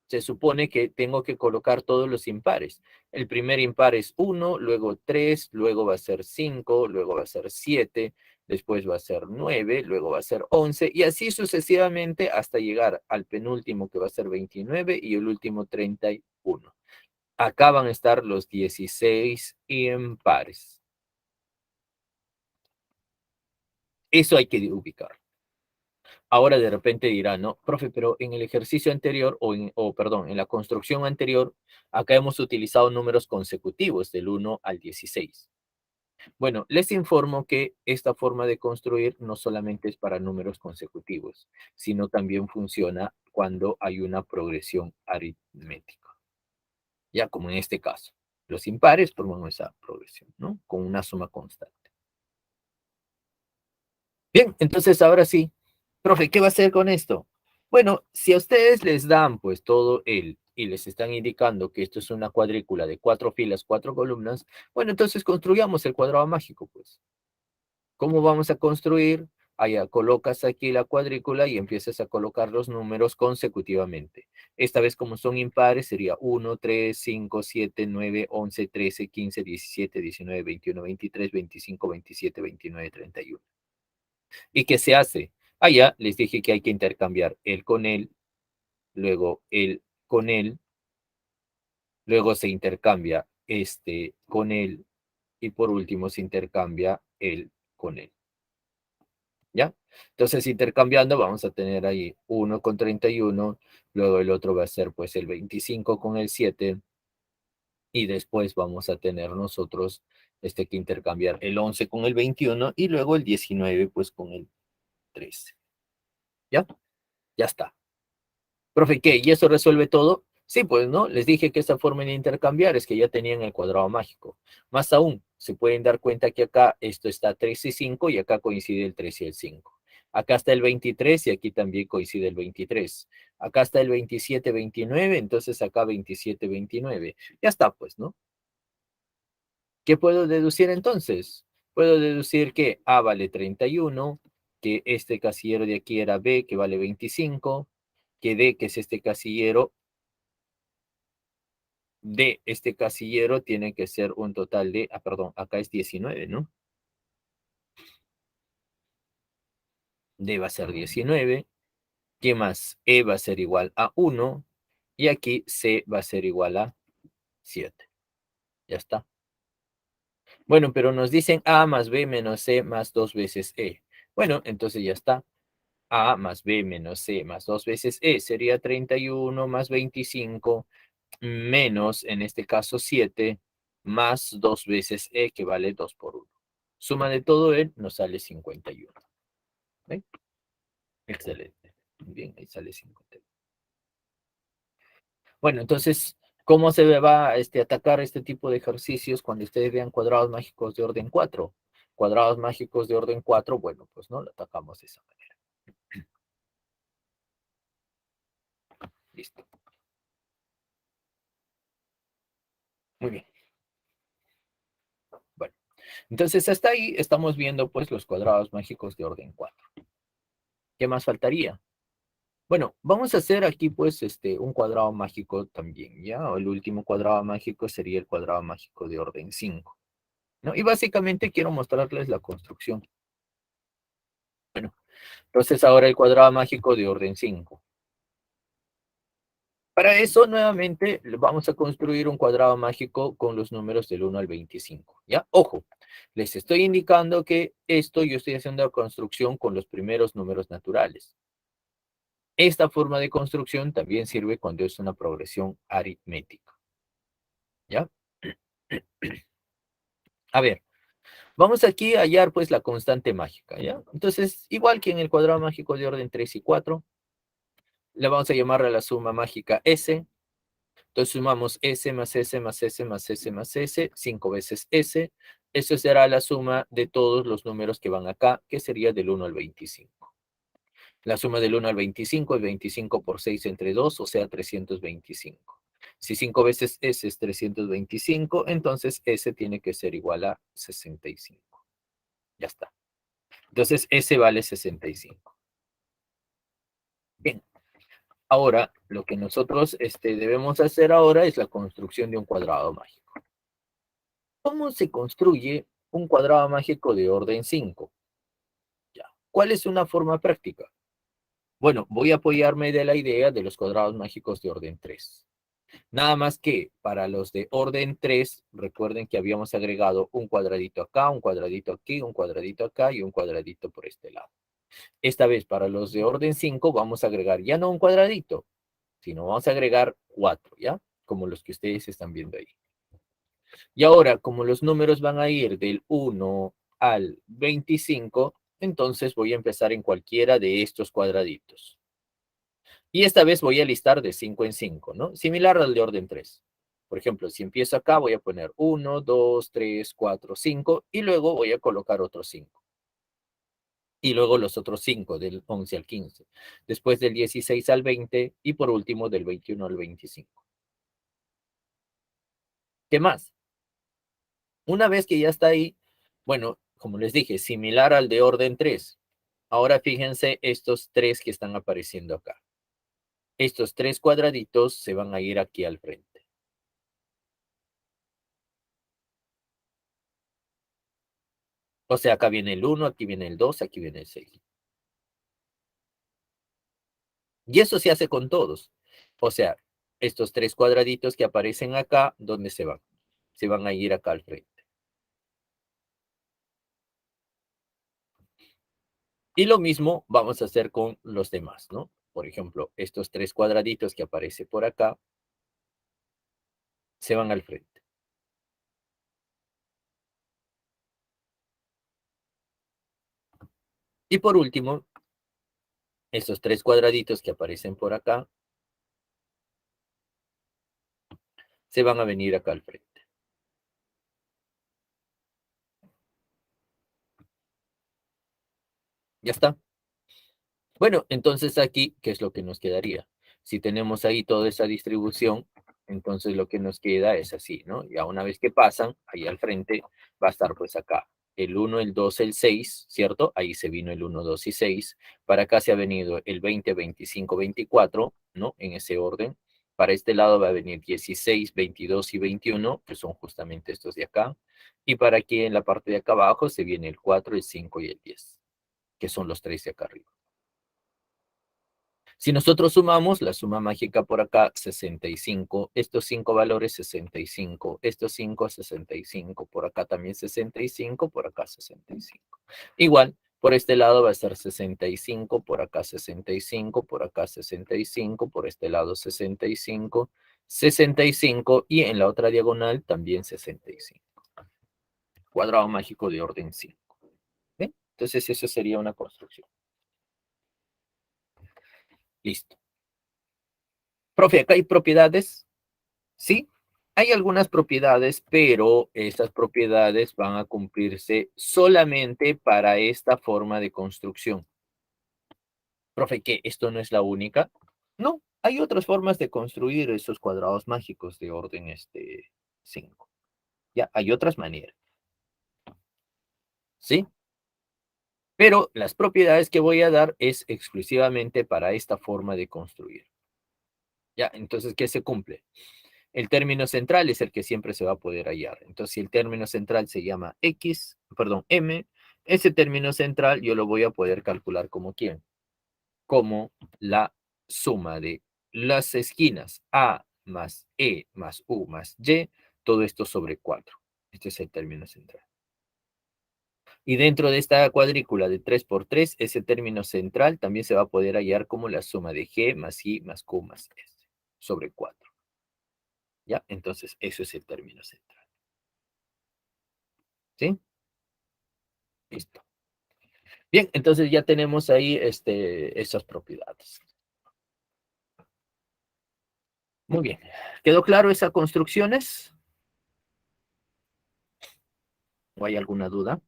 A: se supone que tengo que colocar todos los impares. El primer impar es 1, luego 3, luego va a ser 5, luego va a ser 7, después va a ser 9, luego va a ser 11, y así sucesivamente hasta llegar al penúltimo que va a ser 29 y el último 31. Acá van a estar los 16 impares. Eso hay que ubicar. Ahora de repente dirá, no, profe, pero en el ejercicio anterior, perdón, en la construcción anterior, acá hemos utilizado números consecutivos del 1 al 16. Bueno, les informo que esta forma de construir no solamente es para números consecutivos, sino también funciona cuando hay una progresión aritmética. Ya como en este caso, los impares forman esa progresión, ¿no? Con una suma constante. Bien, entonces ahora sí, profe, ¿qué va a hacer con esto? Bueno, si a ustedes les dan pues todo y les están indicando que esto es una cuadrícula de 4 filas, 4 columnas, bueno, entonces construyamos el cuadrado mágico, pues. ¿Cómo vamos a construir? Allá colocas aquí la cuadrícula y empiezas a colocar los números consecutivamente. Esta vez como son impares sería 1, 3, 5, 7, 9, 11, 13, 15, 17, 19, 21, 23, 25, 27, 29, 31. ¿Y qué se hace? Allá les dije que hay que intercambiar él con él, luego él con él, luego se intercambia este con él y por último se intercambia él con él. ¿Ya? Entonces intercambiando vamos a tener ahí 1 con 31, luego el otro va a ser pues el 25 con el 7 y después vamos a tener nosotros que intercambiar el 11 con el 21 y luego el 19 pues con el 13. ¿Ya? Ya está. Profe, ¿qué? ¿Y eso resuelve todo? Sí, pues, ¿no? Les dije que esta forma de intercambiar es que ya tenían el cuadrado mágico. Más aún, se pueden dar cuenta que acá esto está 3 y 5 y acá coincide el 3 y el 5. Acá está el 23 y aquí también coincide el 23. Acá está el 27, 29, entonces acá 27, 29. Ya está, pues, ¿no? ¿Qué puedo deducir entonces? Puedo deducir que A vale 31, que este casillero de aquí era B, que vale 25, que D, que es este casillero, de este casillero tiene que ser un total de, perdón, acá es 19, ¿no? D va a ser 19. ¿Qué más? E va a ser igual a 1 Y aquí C va a ser igual a 7. Ya está. Bueno, pero nos dicen A más B menos C más 2 veces E. Bueno, entonces ya está. A más B menos C más 2 veces E sería 31 más 25 menos, en este caso, 7 más 2 veces E, que vale 2 por 1. Suma de todo E nos sale 51. ¿Ven? Excelente. Muy bien, ahí sale 51. Bueno, entonces, ¿cómo se va a atacar este tipo de ejercicios cuando ustedes vean cuadrados mágicos de orden 4? Cuadrados mágicos de orden 4, bueno, pues no, lo atacamos de esa manera. Listo. Muy bien. Bueno, entonces hasta ahí estamos viendo pues los cuadrados mágicos de orden 4. ¿Qué más faltaría? Bueno, vamos a hacer aquí pues un cuadrado mágico también, ¿ya? O el último cuadrado mágico sería el cuadrado mágico de orden 5, ¿no? Y básicamente quiero mostrarles la construcción. Bueno, entonces ahora el cuadrado mágico de orden 5. Para eso, nuevamente, vamos a construir un cuadrado mágico con los números del 1 al 25, ¿ya? Ojo, les estoy indicando que esto yo estoy haciendo la construcción con los primeros números naturales. Esta forma de construcción también sirve cuando es una progresión aritmética, ¿ya? A ver, vamos aquí a hallar pues la constante mágica, ¿ya? Entonces, igual que en el cuadrado mágico de orden 3 y 4, le vamos a llamar a la suma mágica S. Entonces sumamos S más S más S más S más S, 5 veces S. Eso será la suma de todos los números que van acá, que sería del 1 al 25. La suma del 1 al 25 es 25 por 6 entre 2, o sea, 325. Si 5 veces S es 325, entonces S tiene que ser igual a 65. Ya está. Entonces S vale 65. Bien. Ahora, lo que nosotros debemos hacer ahora es la construcción de un cuadrado mágico. ¿Cómo se construye un cuadrado mágico de orden 5? Ya. ¿Cuál es una forma práctica? Bueno, voy a apoyarme de la idea de los cuadrados mágicos de orden 3. Nada más que para los de orden 3, recuerden que habíamos agregado un cuadradito acá, un cuadradito aquí, un cuadradito acá y un cuadradito por este lado. Esta vez para los de orden 5 vamos a agregar ya no un cuadradito, sino vamos a agregar 4, ¿ya? Como los que ustedes están viendo ahí. Y ahora, como los números van a ir del 1 al 25, entonces voy a empezar en cualquiera de estos cuadraditos. Y esta vez voy a listar de 5 en 5, ¿no? Similar al de orden 3. Por ejemplo, si empiezo acá, voy a poner 1, 2, 3, 4, 5, y luego voy a colocar otros 5. Y luego los otros 5, del 11 al 15. Después del 16 al 20, y por último del 21 al 25. ¿Qué más? Una vez que ya está ahí, bueno, como les dije, similar al de orden 3. Ahora fíjense estos 3 que están apareciendo acá. Estos 3 cuadraditos se van a ir aquí al frente. O sea, acá viene el 1, aquí viene el 2, aquí viene el 6. Y eso se hace con todos. O sea, estos 3 cuadraditos que aparecen acá, ¿dónde se van? Se van a ir acá al frente. Y lo mismo vamos a hacer con los demás, ¿no? Por ejemplo, estos 3 cuadraditos que aparecen por acá, se van al frente. Y por último, estos 3 cuadraditos que aparecen por acá, se van a venir acá al frente. Ya está. Bueno, entonces aquí, ¿qué es lo que nos quedaría? Si tenemos ahí toda esa distribución, entonces lo que nos queda es así, ¿no? Ya una vez que pasan, ahí al frente va a estar pues acá el 1, el 2, el 6, ¿cierto? Ahí se vino el 1, 2 y 6. Para acá se ha venido el 20, 25, 24, ¿no? En ese orden. Para este lado va a venir 16, 22 y 21, que son justamente estos de acá. Y para aquí en la parte de acá abajo se viene el 4, el 5 y el 10, que son los tres de acá arriba. Si nosotros sumamos la suma mágica por acá, 65, estos 5 valores 65, estos 5 65, por acá también 65, por acá 65. Igual, por este lado va a ser 65, por acá 65, por acá 65, por este lado 65, 65 y en la otra diagonal también 65. Cuadrado mágico de orden 5. ¿Bien? Entonces eso sería una construcción. Listo. Profe, acá hay propiedades. Sí, hay algunas propiedades, pero estas propiedades van a cumplirse solamente para esta forma de construcción. Profe, ¿qué? ¿Esto no es la única? No, hay otras formas de construir esos cuadrados mágicos de orden 5. Ya, hay otras maneras, ¿sí? Pero las propiedades que voy a dar es exclusivamente para esta forma de construir. Ya, entonces, ¿qué se cumple? El término central es el que siempre se va a poder hallar. Entonces, si el término central se llama X, perdón, M, ese término central yo lo voy a poder calcular como ¿quién? Como la suma de las esquinas A más E más U más Y, todo esto sobre 4. Este es el término central. Y dentro de esta cuadrícula de 3 por 3, ese término central también se va a poder hallar como la suma de G más I más Q más S sobre 4. ¿Ya? Entonces, eso es el término central. ¿Sí? Listo. Bien, entonces ya tenemos ahí esas propiedades. Muy bien. ¿Quedó claro esas construcciones? ¿O hay alguna duda?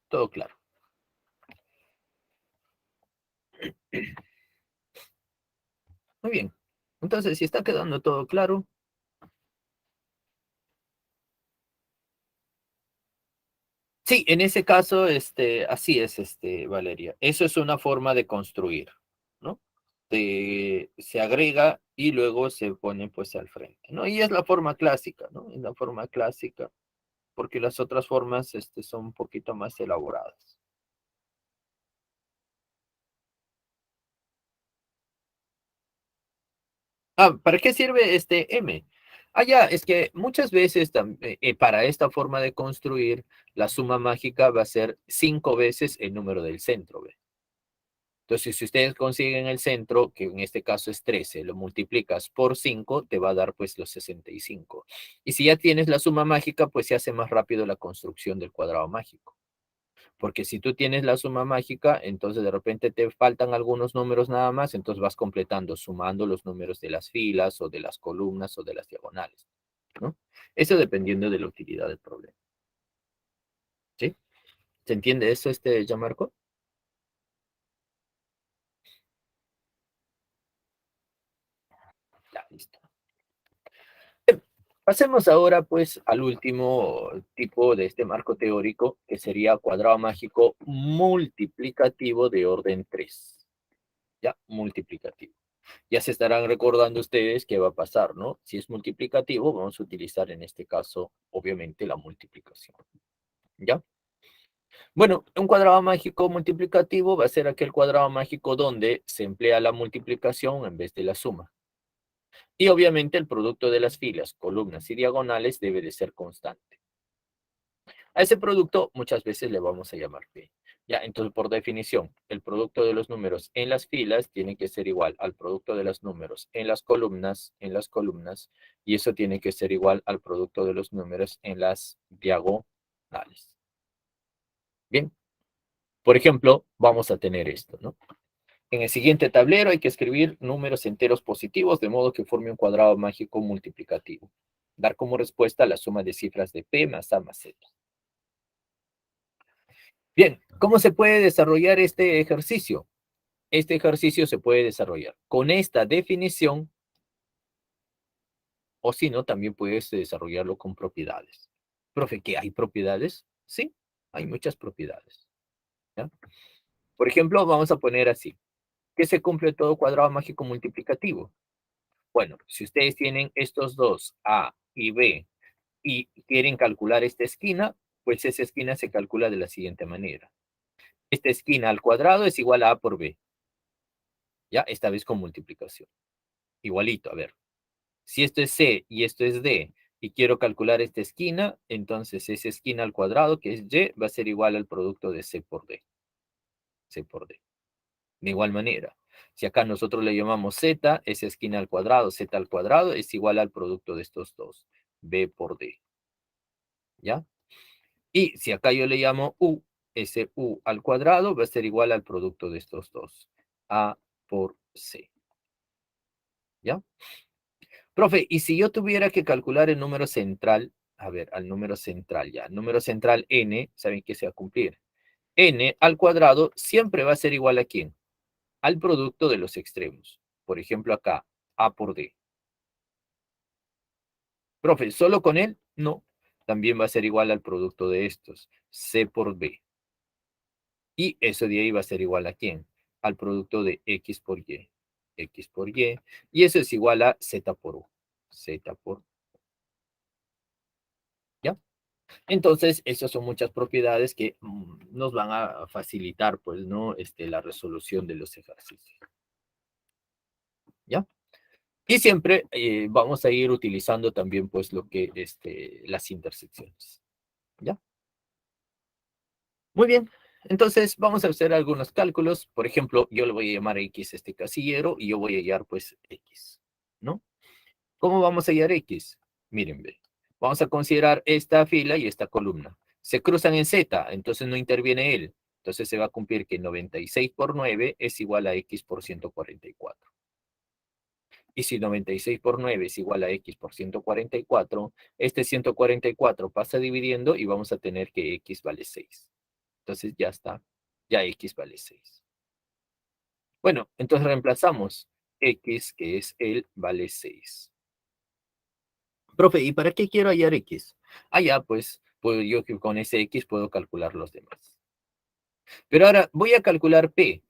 A: Todo claro. Muy bien. Entonces, si está quedando todo claro. Sí, en ese caso, así es, Valeria. Eso es una forma de construir, ¿no? Se agrega y luego se pone pues al frente, ¿no? Y es la forma clásica, ¿no? Es la forma clásica, porque las otras formas, son un poquito más elaboradas. Ah, ¿para qué sirve este M? Ah, ya, es que muchas veces para esta forma de construir, la suma mágica va a ser 5 veces el número del centro, ¿ve? Entonces, si ustedes consiguen el centro, que en este caso es 13, lo multiplicas por 5, te va a dar pues los 65. Y si ya tienes la suma mágica, pues se hace más rápido la construcción del cuadrado mágico. Porque si tú tienes la suma mágica, entonces de repente te faltan algunos números nada más, entonces vas completando, sumando los números de las filas o de las columnas o de las diagonales, ¿no? Eso dependiendo de la utilidad del problema, ¿sí? ¿Se entiende eso, ya Marco? Ya, listo. Pasemos ahora pues al último tipo de este marco teórico, que sería cuadrado mágico multiplicativo de orden 3. Ya, multiplicativo. Ya se estarán recordando ustedes qué va a pasar, ¿no? Si es multiplicativo, vamos a utilizar en este caso, obviamente, la multiplicación. ¿Ya? Bueno, un cuadrado mágico multiplicativo va a ser aquel cuadrado mágico donde se emplea la multiplicación en vez de la suma. Y obviamente el producto de las filas, columnas y diagonales debe de ser constante. A ese producto muchas veces le vamos a llamar P. Ya, entonces por definición, el producto de los números en las filas tiene que ser igual al producto de los números en las columnas, y eso tiene que ser igual al producto de los números en las diagonales. Bien, por ejemplo, vamos a tener esto, ¿no? En el siguiente tablero hay que escribir números enteros positivos de modo que forme un cuadrado mágico multiplicativo. Dar como respuesta la suma de cifras de P más A más Z. Bien, ¿cómo se puede desarrollar este ejercicio? Este ejercicio se puede desarrollar con esta definición, o si no, también puedes desarrollarlo con propiedades. Profe, ¿qué hay propiedades? Sí, hay muchas propiedades, ¿ya? Por ejemplo, vamos a poner así. ¿Qué se cumple todo cuadrado mágico multiplicativo? Bueno, si ustedes tienen estos dos, A y B, y quieren calcular esta esquina, Pues esa esquina se calcula de la siguiente manera. Esta esquina al cuadrado es igual a A por B. Ya, esta vez con multiplicación. Igualito, a ver. Si esto es C y esto es D, y quiero calcular esta esquina, entonces esa esquina al cuadrado, que es Y, va a ser igual al producto de C por D. C por D. De igual manera, si acá nosotros le llamamos Z, esa esquina al cuadrado, Z al cuadrado, es igual al producto de estos dos, B por D. ¿Ya? Y si acá yo le llamo U, ese U al cuadrado va a ser igual al producto de estos dos, A por C. ¿Ya? Profe, y si yo tuviera que calcular el número central, a ver, al número central ya, el número central n, ¿saben qué se va a cumplir? N al cuadrado siempre va a ser igual a ¿quién? Al producto de los extremos. Por ejemplo, acá, A por D. Profe, ¿solo con él? No. También va a ser igual al producto de estos, C por B. Y eso de ahí va a ser igual a ¿quién? Al producto de X por Y. X por Y. Y eso es igual a Z por U. Z por, ¿ya? Entonces, esas son muchas propiedades que nos van a facilitar, pues, ¿no? La resolución de los ejercicios, ¿ya? Y siempre vamos a ir utilizando también, pues, lo que, las intersecciones, ¿ya? Muy bien. Entonces, vamos a hacer algunos cálculos. Por ejemplo, yo le voy a llamar X este casillero y yo voy a hallar, pues, X, ¿no? ¿Cómo vamos a hallar X? Miren, ve. Vamos a considerar esta fila y esta columna. Se cruzan en Z, entonces no interviene él. Entonces se va a cumplir que 96 por 9 es igual a X por 144. Y si 96 por 9 es igual a X por 144, este 144 pasa dividiendo y vamos a tener que X vale 6. Entonces ya está, ya X vale 6. Bueno, entonces reemplazamos X, que es el vale 6. Profe, ¿y para qué quiero hallar X? Ah, ya, pues, yo que con ese X puedo calcular los demás. Pero ahora voy a calcular P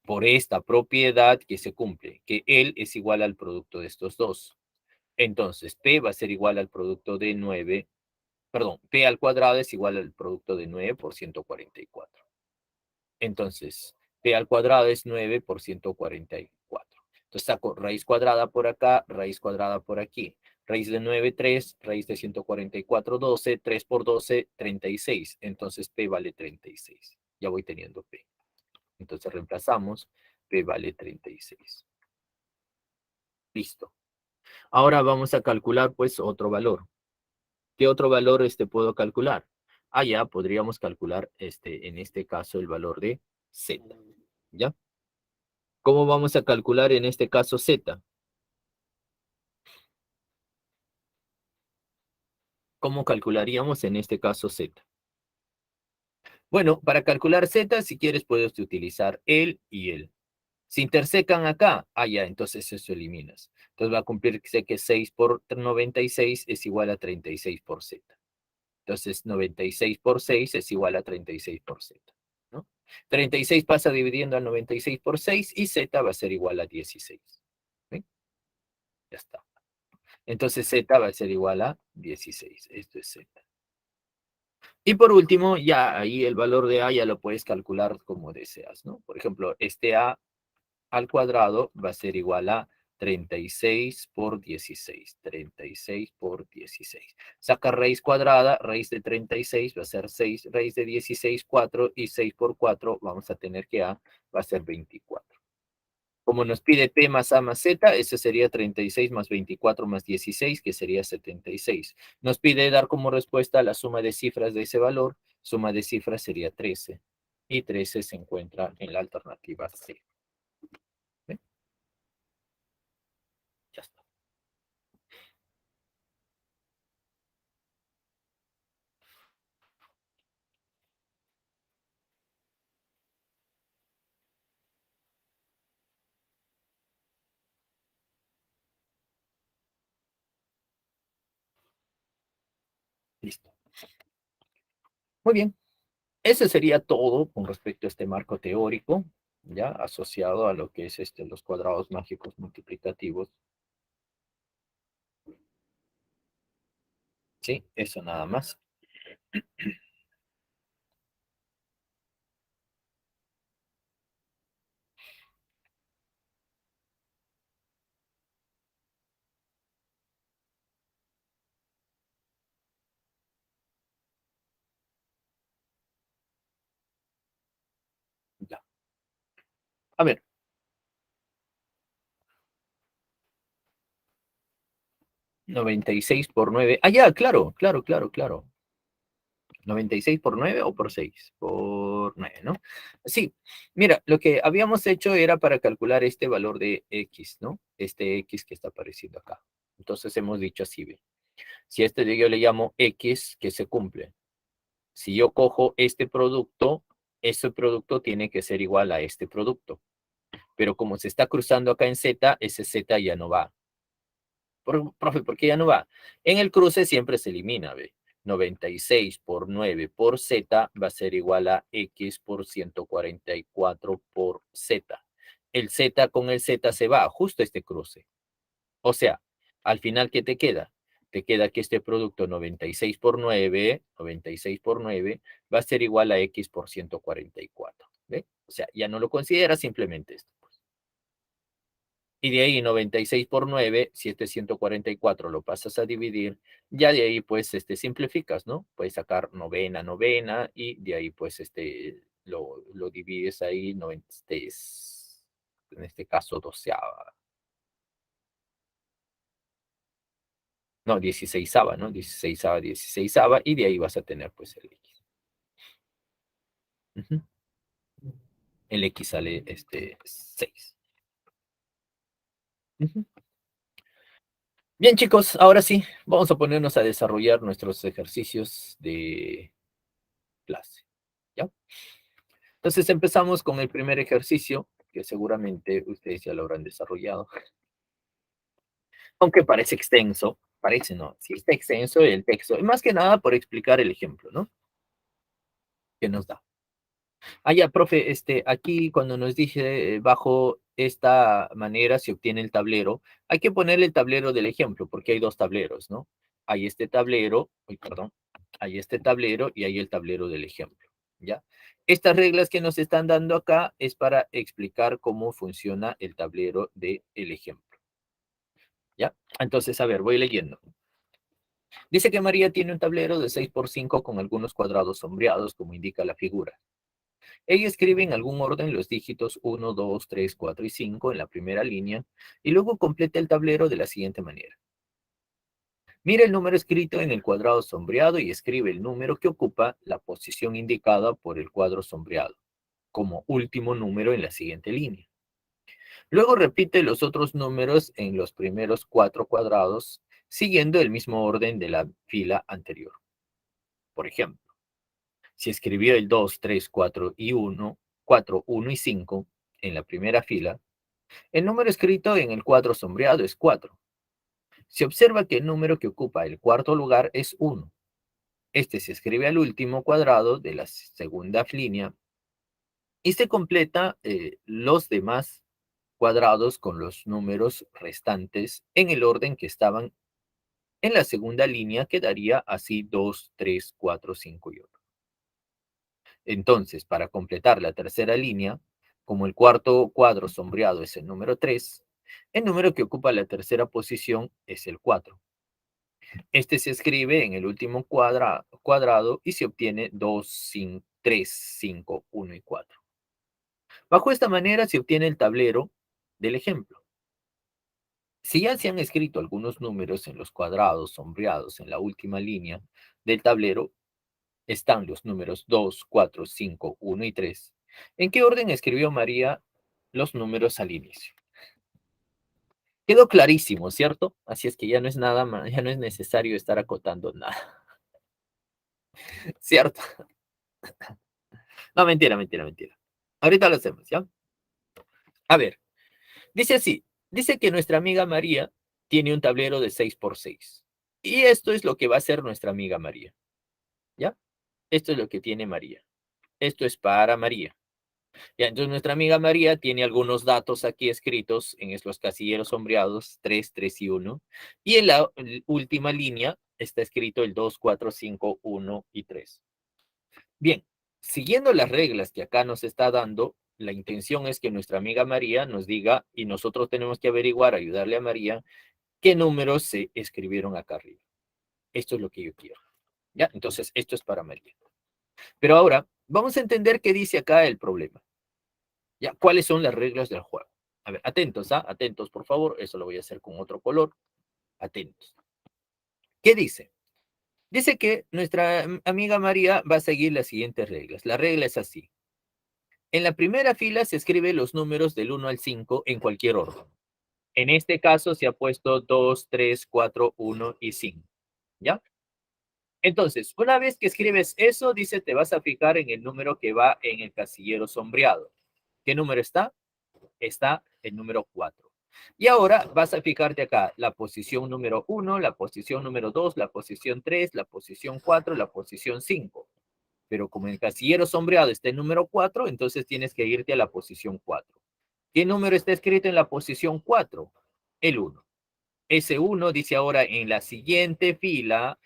A: por esta propiedad que se cumple, que L es igual al producto de estos dos. Entonces, P va a ser igual al producto de 9, perdón, P al cuadrado es igual al producto de 9 por 144. Entonces, P al cuadrado es 9 por 144. Entonces saco raíz cuadrada por acá, raíz cuadrada por aquí. Raíz de 9, 3, raíz de 144, 12, 3 por 12, 36. Entonces P vale 36. Ya voy teniendo P. Entonces reemplazamos, P vale 36. Listo. Ahora vamos a calcular pues otro valor. ¿Qué otro valor puedo calcular? Ah, ya podríamos calcular en este caso el valor de Z. ¿Ya? ¿Cómo vamos a calcular en este caso Z? ¿Cómo calcularíamos en este caso Z? Bueno, para calcular Z, si quieres, puedes utilizar el y el. Si intersecan acá, ah, ya, entonces eso eliminas. Entonces va a cumplirse que 6 por 96 es igual a 36 por Z. Entonces 96 por 6 es igual a 36 por Z, ¿no? 36 pasa dividiendo al 96 por 6 y Z va a ser igual a 16. ¿Sí? Ya está. Entonces Z va a ser igual a 16. Esto es Z. Y por último, ya ahí el valor de A ya lo puedes calcular como deseas, ¿no? Por ejemplo, este A al cuadrado va a ser igual a 36 por 16. 36 por 16. Saca raíz cuadrada, raíz de 36 va a ser 6, raíz de 16, 4 y 6 por 4 vamos a tener que A va a ser 24. Como nos pide P más A más Z, ese sería 36 más 24 más 16, que sería 76. Nos pide dar como respuesta la suma de cifras de ese valor. Suma de cifras sería 13. Y 13 se encuentra en la alternativa C. ¿Ven? Ya está. Listo. Muy bien. Ese sería todo con respecto a este marco teórico, ya asociado a lo que es los cuadrados mágicos multiplicativos. Sí, eso nada más. Ya. A ver, 96 por 9. Ah, ya, claro, claro, claro, claro. 96 por 9 o por 6 por 9, ¿no? Sí, mira, lo que habíamos hecho era para calcular este valor de X, ¿no? Este X que está apareciendo acá. Entonces hemos dicho así, ¿ve? Si este yo le llamo X, que se cumple. Si yo cojo este producto, ese producto tiene que ser igual a este producto. Pero como se está cruzando acá en Z, ese Z ya no va. Profe, ¿por qué ya no va? En el cruce siempre se elimina, ¿ve? 96 por 9 por Z va a ser igual a X por 144 por Z. El Z con el Z se va, justo este cruce. O sea, al final, ¿qué te queda? Te queda que este producto 96 por 9, 96 por 9, va a ser igual a X por 144. ¿Ve? O sea, ya no lo consideras simplemente esto. Y de ahí 96 por 9, si este 144 lo pasas a dividir, ya de ahí pues simplificas, ¿no? Puedes sacar novena, novena, y de ahí pues lo divides ahí, no, en este caso doceava, no, dieciseisava, ¿no? Dieciseisava, dieciseisava, y de ahí vas a tener pues el X. Ujú. El X sale 6. Ujú. Bien, chicos, ahora sí, vamos a ponernos a desarrollar nuestros ejercicios de clase. ¿Ya? Entonces empezamos con el primer ejercicio, que seguramente ustedes ya lo habrán desarrollado, aunque parece extenso, parece no, si está extenso el texto, más que nada por explicar el ejemplo, ¿no? Que nos da. Ah, ya, profe, aquí cuando nos dice bajo esta manera se obtiene el tablero, hay que ponerle el tablero del ejemplo, porque hay dos tableros, ¿no? Hay este tablero, uy, perdón, hay este tablero y hay el tablero del ejemplo, ¿ya? Estas reglas que nos están dando acá es para explicar cómo funciona el tablero del ejemplo, ¿ya? Entonces, a ver, voy leyendo. Dice que María tiene un tablero de 6 por 5 con algunos cuadrados sombreados, como indica la figura. Ella escribe en algún orden los dígitos 1, 2, 3, 4 y 5 en la primera línea y luego completa el tablero de la siguiente manera. Mira el número escrito en el cuadrado sombreado y escribe el número que ocupa la posición indicada por el cuadro sombreado, como último número en la siguiente línea. Luego repite los otros números en los primeros 4 cuadrados, siguiendo el mismo orden de la fila anterior. Por ejemplo, si escribió el 2, 3, 4 y 1, 4, 1 y 5 en la primera fila, el número escrito en el cuadro sombreado es 4. Se observa que el número que ocupa el cuarto lugar es 1. Este se escribe al último cuadrado de la segunda línea y se completa los demás cuadrados con los números restantes en el orden que estaban en la segunda línea, que daría así 2, 3, 4, 5 y 1. Entonces, para completar la tercera línea, como el cuarto cuadro sombreado es el número 3, el número que ocupa la tercera posición es el 4. Este se escribe en el último cuadrado y se obtiene 2, 5, 3, 5, 1 y 4. Bajo esta manera se obtiene el tablero del ejemplo. Si ya se han escrito algunos números en los cuadrados sombreados en la última línea del tablero, están los números 2, 4, 5, 1 y 3. ¿En qué orden escribió María los números al inicio? Quedó clarísimo, ¿cierto? Así es que ya no es nada más, ya no es necesario estar acotando nada, ¿cierto? No, mentira, mentira, mentira. Ahorita lo hacemos, ¿ya? A ver, dice así, dice que nuestra amiga María tiene un tablero de 6 por 6. Y esto es lo que va a hacer nuestra amiga María, ¿ya? Esto es lo que tiene María. Esto es para María. Ya, entonces nuestra amiga María tiene algunos datos aquí escritos en estos casilleros sombreados, 3, 3 y 1. Y en la última línea está escrito el 2, 4, 5, 1 y 3. Bien, siguiendo las reglas que acá nos está dando, la intención es que nuestra amiga María nos diga y nosotros tenemos que averiguar, ayudarle a María, qué números se escribieron acá arriba. Esto es lo que yo quiero. ¿Ya? Entonces, esto es para María. Pero ahora, vamos a entender qué dice acá el problema. ¿Ya? ¿Cuáles son las reglas del juego? A ver, atentos, ¿ah? Atentos, por favor. Eso lo voy a hacer con otro color. Atentos. ¿Qué dice? Dice que nuestra amiga María va a seguir las siguientes reglas. La regla es así. En la primera fila se escriben los números del 1 al 5 en cualquier orden. En este caso se ha puesto 2, 3, 4, 1 y 5. ¿Ya? Entonces, una vez que escribes eso, dice, te vas a fijar en el número que va en el casillero sombreado. ¿Qué número está? Está el número 4. Y ahora vas a fijarte acá la posición número 1, la posición número 2, la posición 3, la posición 4, la posición 5. Pero como el casillero sombreado está el número 4, entonces tienes que irte a la posición 4. ¿Qué número está escrito en la posición 4? El 1. Ese 1 dice ahora en la siguiente fila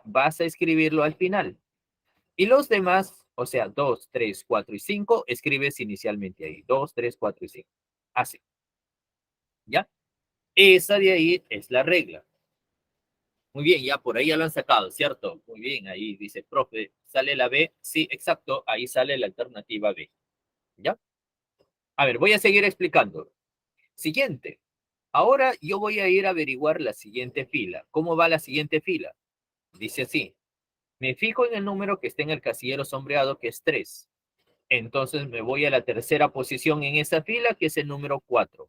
A: vas a escribirlo al final. Y los demás, o sea, 2, 3, 4 y 5, escribes inicialmente ahí. 2, 3, 4 y 5. Así. ¿Ya? Esa de ahí es la regla. Muy bien, ya por ahí ya lo han sacado, ¿cierto? Muy bien, ahí dice, profe, ¿sale la B? Sí, exacto, ahí sale la alternativa B. ¿Ya? A ver, voy a seguir explicando. Siguiente. Ahora yo voy a ir a averiguar la siguiente fila. ¿Cómo va la siguiente fila? Dice así. Me fijo en el número que está en el casillero sombreado, que es 3. Entonces me voy a la tercera posición en esa fila, que es el número 4.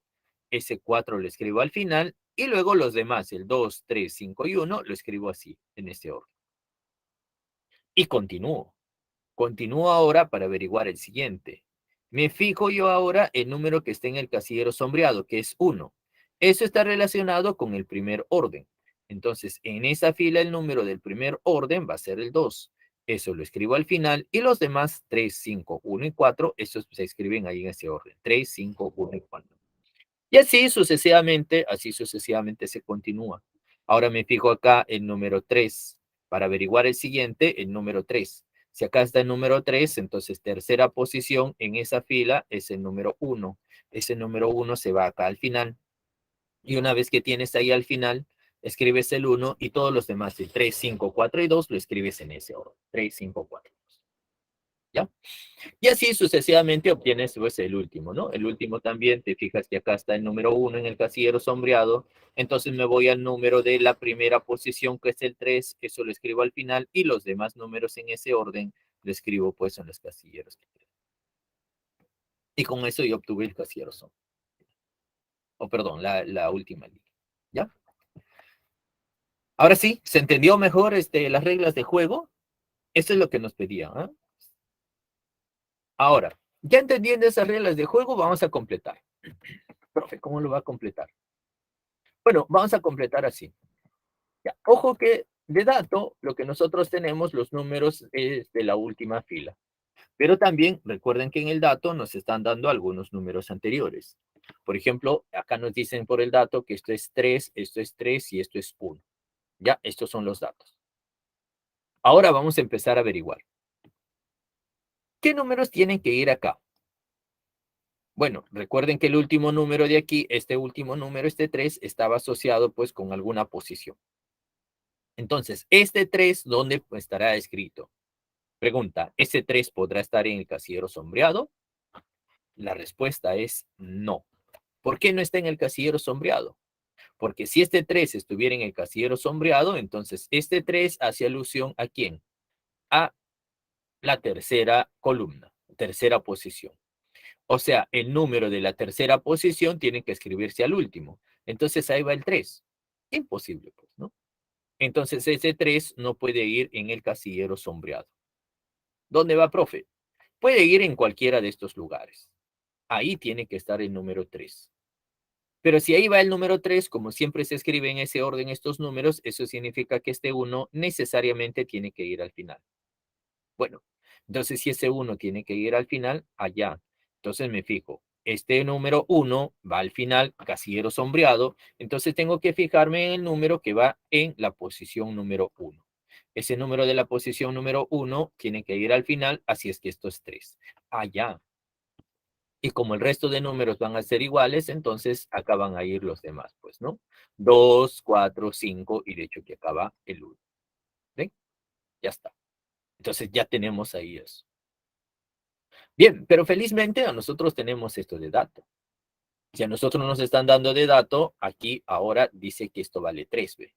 A: Ese 4 lo escribo al final y luego los demás, el 2, 3, 5 y 1, lo escribo así, en este orden. Y continúo. Continúo ahora para averiguar el siguiente. Me fijo yo ahora el número que está en el casillero sombreado, que es 1. Eso está relacionado con el primer orden. Entonces, en esa fila el número del primer orden va a ser el 2. Eso lo escribo al final y los demás 3, 5, 1 y 4, esos se escriben ahí en ese orden. 3, 5, 1 y 4. Y así sucesivamente se continúa. Ahora me fijo acá el número 3. Para averiguar el siguiente, el número 3. Si acá está el número 3, entonces tercera posición en esa fila es el número 1. Ese número 1 se va acá al final. Y una vez que tienes ahí al final, escribes el 1 y todos los demás, el 3, 5, 4 y 2, lo escribes en ese orden. 3, 5, 4 y 2. ¿Ya? Y así sucesivamente obtienes pues, el último, ¿no? El último también, te fijas que acá está el número 1 en el casillero sombreado, entonces me voy al número de la primera posición, que es el 3, eso lo escribo al final, y los demás números en ese orden lo escribo pues en los casilleros. Y con eso yo obtuve el casillero sombreado. O perdón, la última línea. ¿Ya? Ahora sí, ¿se entendió mejor las reglas de juego? Eso es lo que nos pedía. ¿Eh? Ahora, ya entendiendo esas reglas de juego, vamos a completar. Profe, ¿cómo lo va a completar? Bueno, vamos a completar así. Ya, ojo que de dato, lo que nosotros tenemos, los números es de la última fila. Pero también recuerden que en el dato nos están dando algunos números anteriores. Por ejemplo, acá nos dicen por el dato que esto es 3 y esto es 1. Ya, estos son los datos. Ahora vamos a empezar a averiguar. ¿Qué números tienen que ir acá? Bueno, recuerden que el último número de aquí, este último número, este 3, estaba asociado pues con alguna posición. Entonces, este 3, ¿dónde estará escrito? Pregunta, ¿ese 3 podrá estar en el casillero sombreado? La respuesta es no. ¿Por qué no está en el casillero sombreado? Porque si este 3 estuviera en el casillero sombreado, entonces este 3 hace alusión ¿a quién? A la tercera columna, tercera posición. O sea, el número de la tercera posición tiene que escribirse al último. Entonces ahí va el 3. Imposible, pues, ¿no? Entonces ese 3 no puede ir en el casillero sombreado. ¿Dónde va, profe? Puede ir en cualquiera de estos lugares. Ahí tiene que estar el número 3. Pero si ahí va el número 3, como siempre se escribe en ese orden estos números, eso significa que este 1 necesariamente tiene que ir al final. Bueno, entonces si ese 1 tiene que ir al final, allá. Entonces me fijo, este número 1 va al final, casillero sombreado, entonces tengo que fijarme en el número que va en la posición número 1. Ese número de la posición número 1 tiene que ir al final, así es que esto es 3. Ya. Y como el resto de números van a ser iguales, entonces acá van a ir los demás, pues, ¿no? 2, 4, 5 y de hecho que acá va el 1. ¿Ven? Ya está. Entonces ya tenemos ahí eso. Bien, pero felizmente a nosotros tenemos esto de dato. Si a nosotros nos están dando de dato, aquí ahora dice que esto vale 3, ¿ve?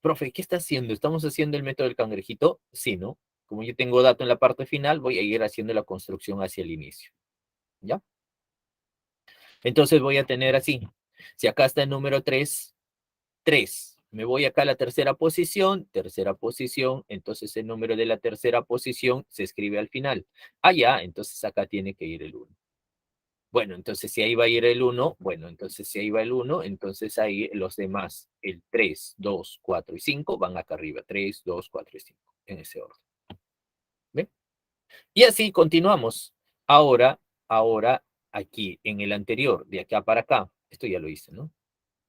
A: Profe, ¿qué está haciendo? ¿Estamos haciendo el método del cangrejito? Sí, ¿no? Como yo tengo dato en la parte final, voy a ir haciendo la construcción hacia el inicio. ¿Ya? Entonces voy a tener así. Si acá está el número 3, 3. Me voy acá a la tercera posición, entonces el número de la tercera posición se escribe al final. Ya, entonces acá tiene que ir el 1. Bueno, entonces si ahí va a ir el 1, bueno, entonces si ahí va el 1, entonces ahí los demás, el 3, 2, 4 y 5 van acá arriba. 3, 2, 4 y 5, en ese orden. ¿Ven? Y así continuamos. Ahora, aquí, en el anterior, de acá para acá, esto ya lo hice, ¿no?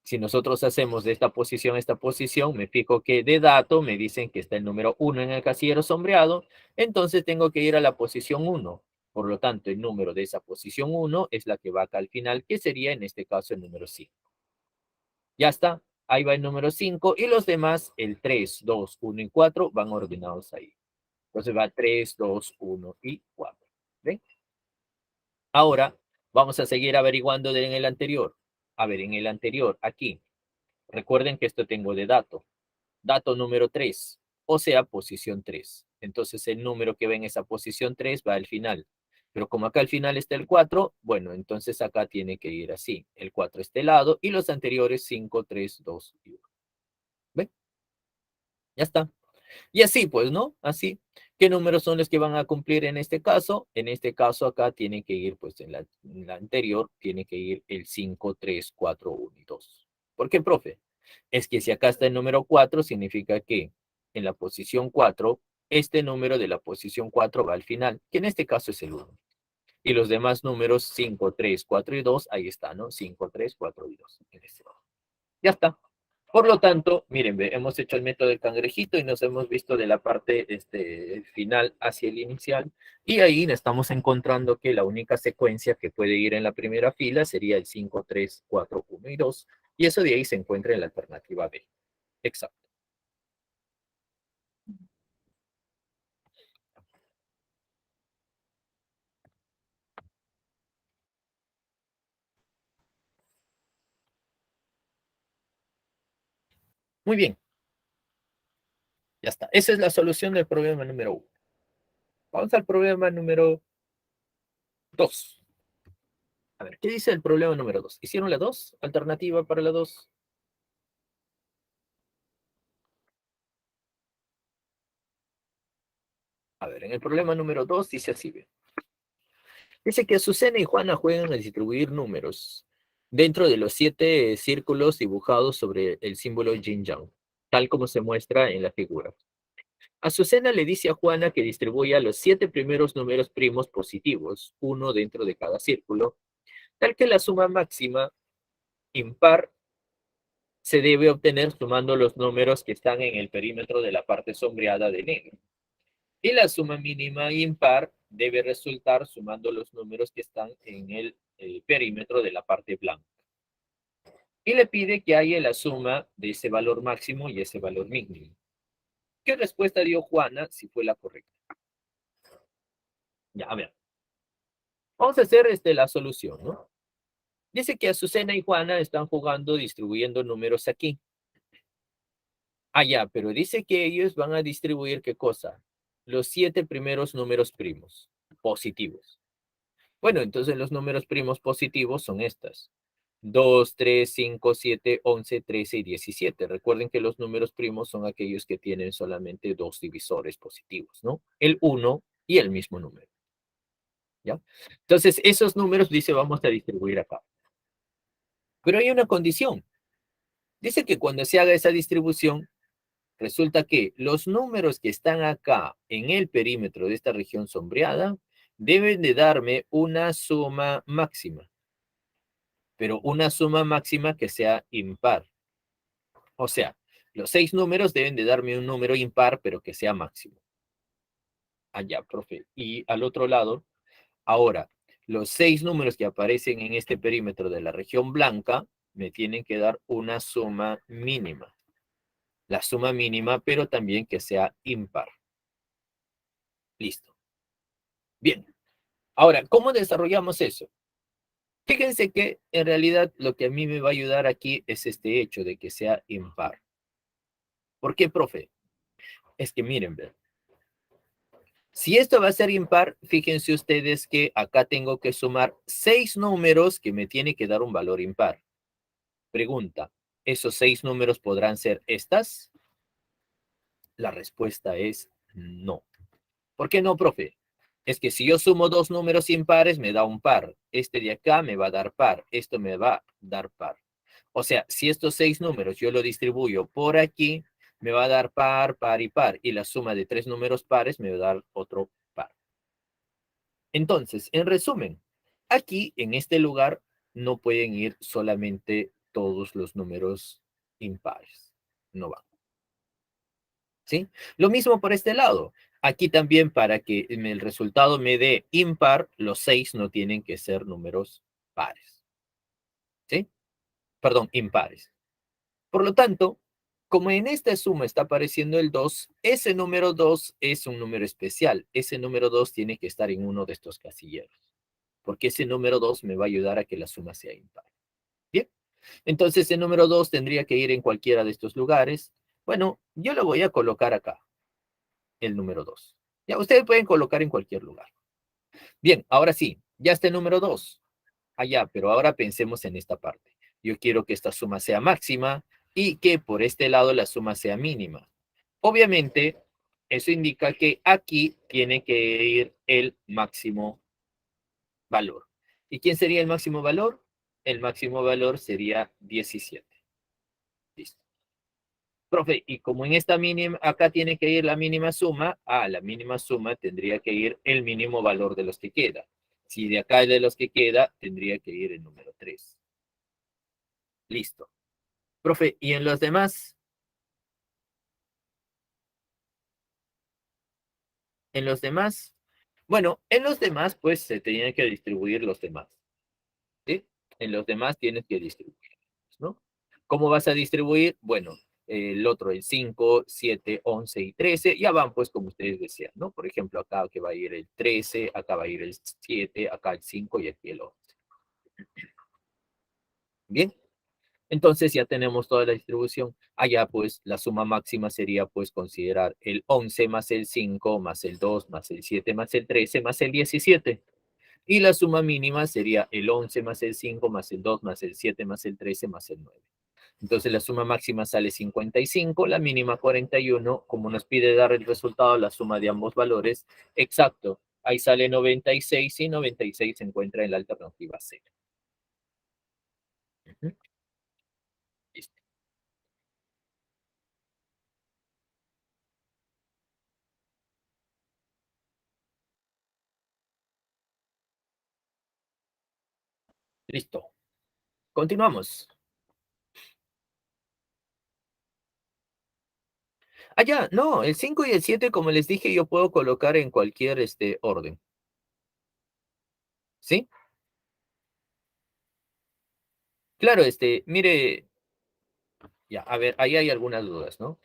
A: Si nosotros hacemos de esta posición a esta posición, me fijo que de dato me dicen que está el número 1 en el casillero sombreado, entonces tengo que ir a la posición 1. Por lo tanto, el número de esa posición 1 es la que va acá al final, que sería en este caso el número 5. Ya está, ahí va el número 5 y los demás, el 3, 2, 1 y 4, van ordenados ahí. Entonces va 3, 2, 1 y 4. ¿Ven? Ahora vamos a seguir averiguando en el anterior. A ver, en el anterior, aquí. Recuerden que esto tengo de dato. Dato número 3, o sea, posición 3. Entonces el número que ve en esa posición 3 va al final. Pero como acá al final está el 4, bueno, entonces acá tiene que ir así. El 4 este lado y los anteriores 5, 3, 2 y 1. ¿Ven? Ya está. Y así, pues, ¿no? Así. ¿Qué números son los que van a cumplir en este caso? En este caso acá tiene que ir, pues, en la anterior, tiene que ir el 5, 3, 4, 1 y 2. ¿Por qué, profe? Es que si acá está el número 4, significa que en la posición 4, este número de la posición 4 va al final, que en este caso es el 1. Y los demás números 5, 3, 4 y 2, ahí está, ¿no? 5, 3, 4 y 2. En este orden. Ya está. Por lo tanto, miren, hemos hecho el método del cangrejito y nos hemos visto de la parte final hacia el inicial. Y ahí estamos encontrando que la única secuencia que puede ir en la primera fila sería el 5, 3, 4, 1 y 2. Y eso de ahí se encuentra en la alternativa B. Exacto. Muy bien. Ya está. Esa es la solución del problema número 1. Vamos al problema número 2. A ver, ¿qué dice el problema número 2? ¿Hicieron la 2? ¿Alternativa para la 2? A ver, en el problema número 2 dice así, ¿ve? Dice que Azucena y Juana juegan a distribuir números dentro de los 7 círculos dibujados sobre el símbolo yin yang, tal como se muestra en la figura. Azucena le dice a Juana que distribuya los 7 primeros números primos positivos, uno dentro de cada círculo, tal que la suma máxima impar se debe obtener sumando los números que están en el perímetro de la parte sombreada de negro. Y la suma mínima impar debe resultar sumando los números que están en el perímetro de la parte blanca. Y le pide que haya la suma de ese valor máximo y ese valor mínimo. ¿Qué respuesta dio Juana si fue la correcta? Ya, a ver. Vamos a hacer la solución, ¿no? Dice que Azucena y Juana están jugando distribuyendo números aquí. Ya, pero dice que ellos van a distribuir ¿qué cosa? Los 7 primeros números primos, positivos. Bueno, entonces los números primos positivos son estas. 2, 3, 5, 7, 11, 13 y 17. Recuerden que los números primos son aquellos que tienen solamente 2 divisores positivos, ¿no? El 1 y el mismo número. ¿Ya? Entonces, esos números dice vamos a distribuir acá. Pero hay una condición. Dice que cuando se haga esa distribución, resulta que los números que están acá en el perímetro de esta región sombreada deben de darme una suma máxima, pero una suma máxima que sea impar. O sea, los 6 números deben de darme un número impar, pero que sea máximo. Allá, profe. Y al otro lado, ahora, los 6 números que aparecen en este perímetro de la región blanca me tienen que dar una suma mínima. La suma mínima, pero también que sea impar. Listo. Bien. Ahora, ¿cómo desarrollamos eso? Fíjense que en realidad lo que a mí me va a ayudar aquí es este hecho de que sea impar. ¿Por qué, profe? Es que miren, ¿ver? Si esto va a ser impar, fíjense ustedes que acá tengo que sumar 6 números que me tiene que dar un valor impar. Pregunta, ¿esos 6 números podrán ser estas? La respuesta es no. ¿Por qué no, profe? Es que si yo sumo 2 números impares, me da un par. Este de acá me va a dar par. Esto me va a dar par. O sea, si estos 6 números yo lo distribuyo por aquí, me va a dar par, par y par. Y la suma de 3 números pares me va a dar otro par. Entonces, en resumen, aquí en este lugar no pueden ir solamente todos los números impares. No van. ¿Sí? Lo mismo por este lado. Aquí también para que el resultado me dé impar, los 6 no tienen que ser números pares. ¿Sí? Perdón, impares. Por lo tanto, como en esta suma está apareciendo el 2, ese número 2 es un número especial. Ese número 2 tiene que estar en uno de estos casilleros, porque ese número 2 me va a ayudar a que la suma sea impar. Bien, entonces el número 2 tendría que ir en cualquiera de estos lugares. Bueno, yo lo voy a colocar acá, el número 2. Ya, ustedes pueden colocar en cualquier lugar. Bien, ahora sí, ya está el número 2 allá, pero ahora pensemos en esta parte. Yo quiero que esta suma sea máxima y que por este lado la suma sea mínima. Obviamente, eso indica que aquí tiene que ir el máximo valor. ¿Y quién sería el máximo valor? El máximo valor sería 17. Listo. Profe, y como en esta mínima, acá tiene que ir la mínima suma, la mínima suma tendría que ir el mínimo valor de los que queda. Si de acá es de los que queda, tendría que ir el número 3. Listo. Profe, ¿y en los demás? En los demás, bueno, en los demás, pues se tienen que distribuir los demás. ¿Sí? En los demás tienes que distribuir, ¿no? ¿Cómo vas a distribuir? Bueno, el otro, el 5, 7, 11 y 13, ya van pues como ustedes desean, ¿no? Por ejemplo, acá que va a ir el 13, acá va a ir el 7, acá el 5 y aquí el 11. Bien, entonces ya tenemos toda la distribución. Allá pues la suma máxima sería pues considerar el 11 más el 5 más el 2 más el 7 más el 13 más el 17. Y la suma mínima sería el 11 más el 5 más el 2 más el 7 más el 13 más el 9. Entonces la suma máxima sale 55, la mínima 41. Como nos pide dar el resultado, la suma de ambos valores, exacto. Ahí sale 96 y 96 se encuentra en la alternativa C. Ujú. Listo. Listo. Continuamos. Ya, no, el 5 y el 7, como les dije, yo puedo colocar en cualquier orden. ¿Sí? Claro, mire, ya, a ver, ahí hay algunas dudas, ¿no?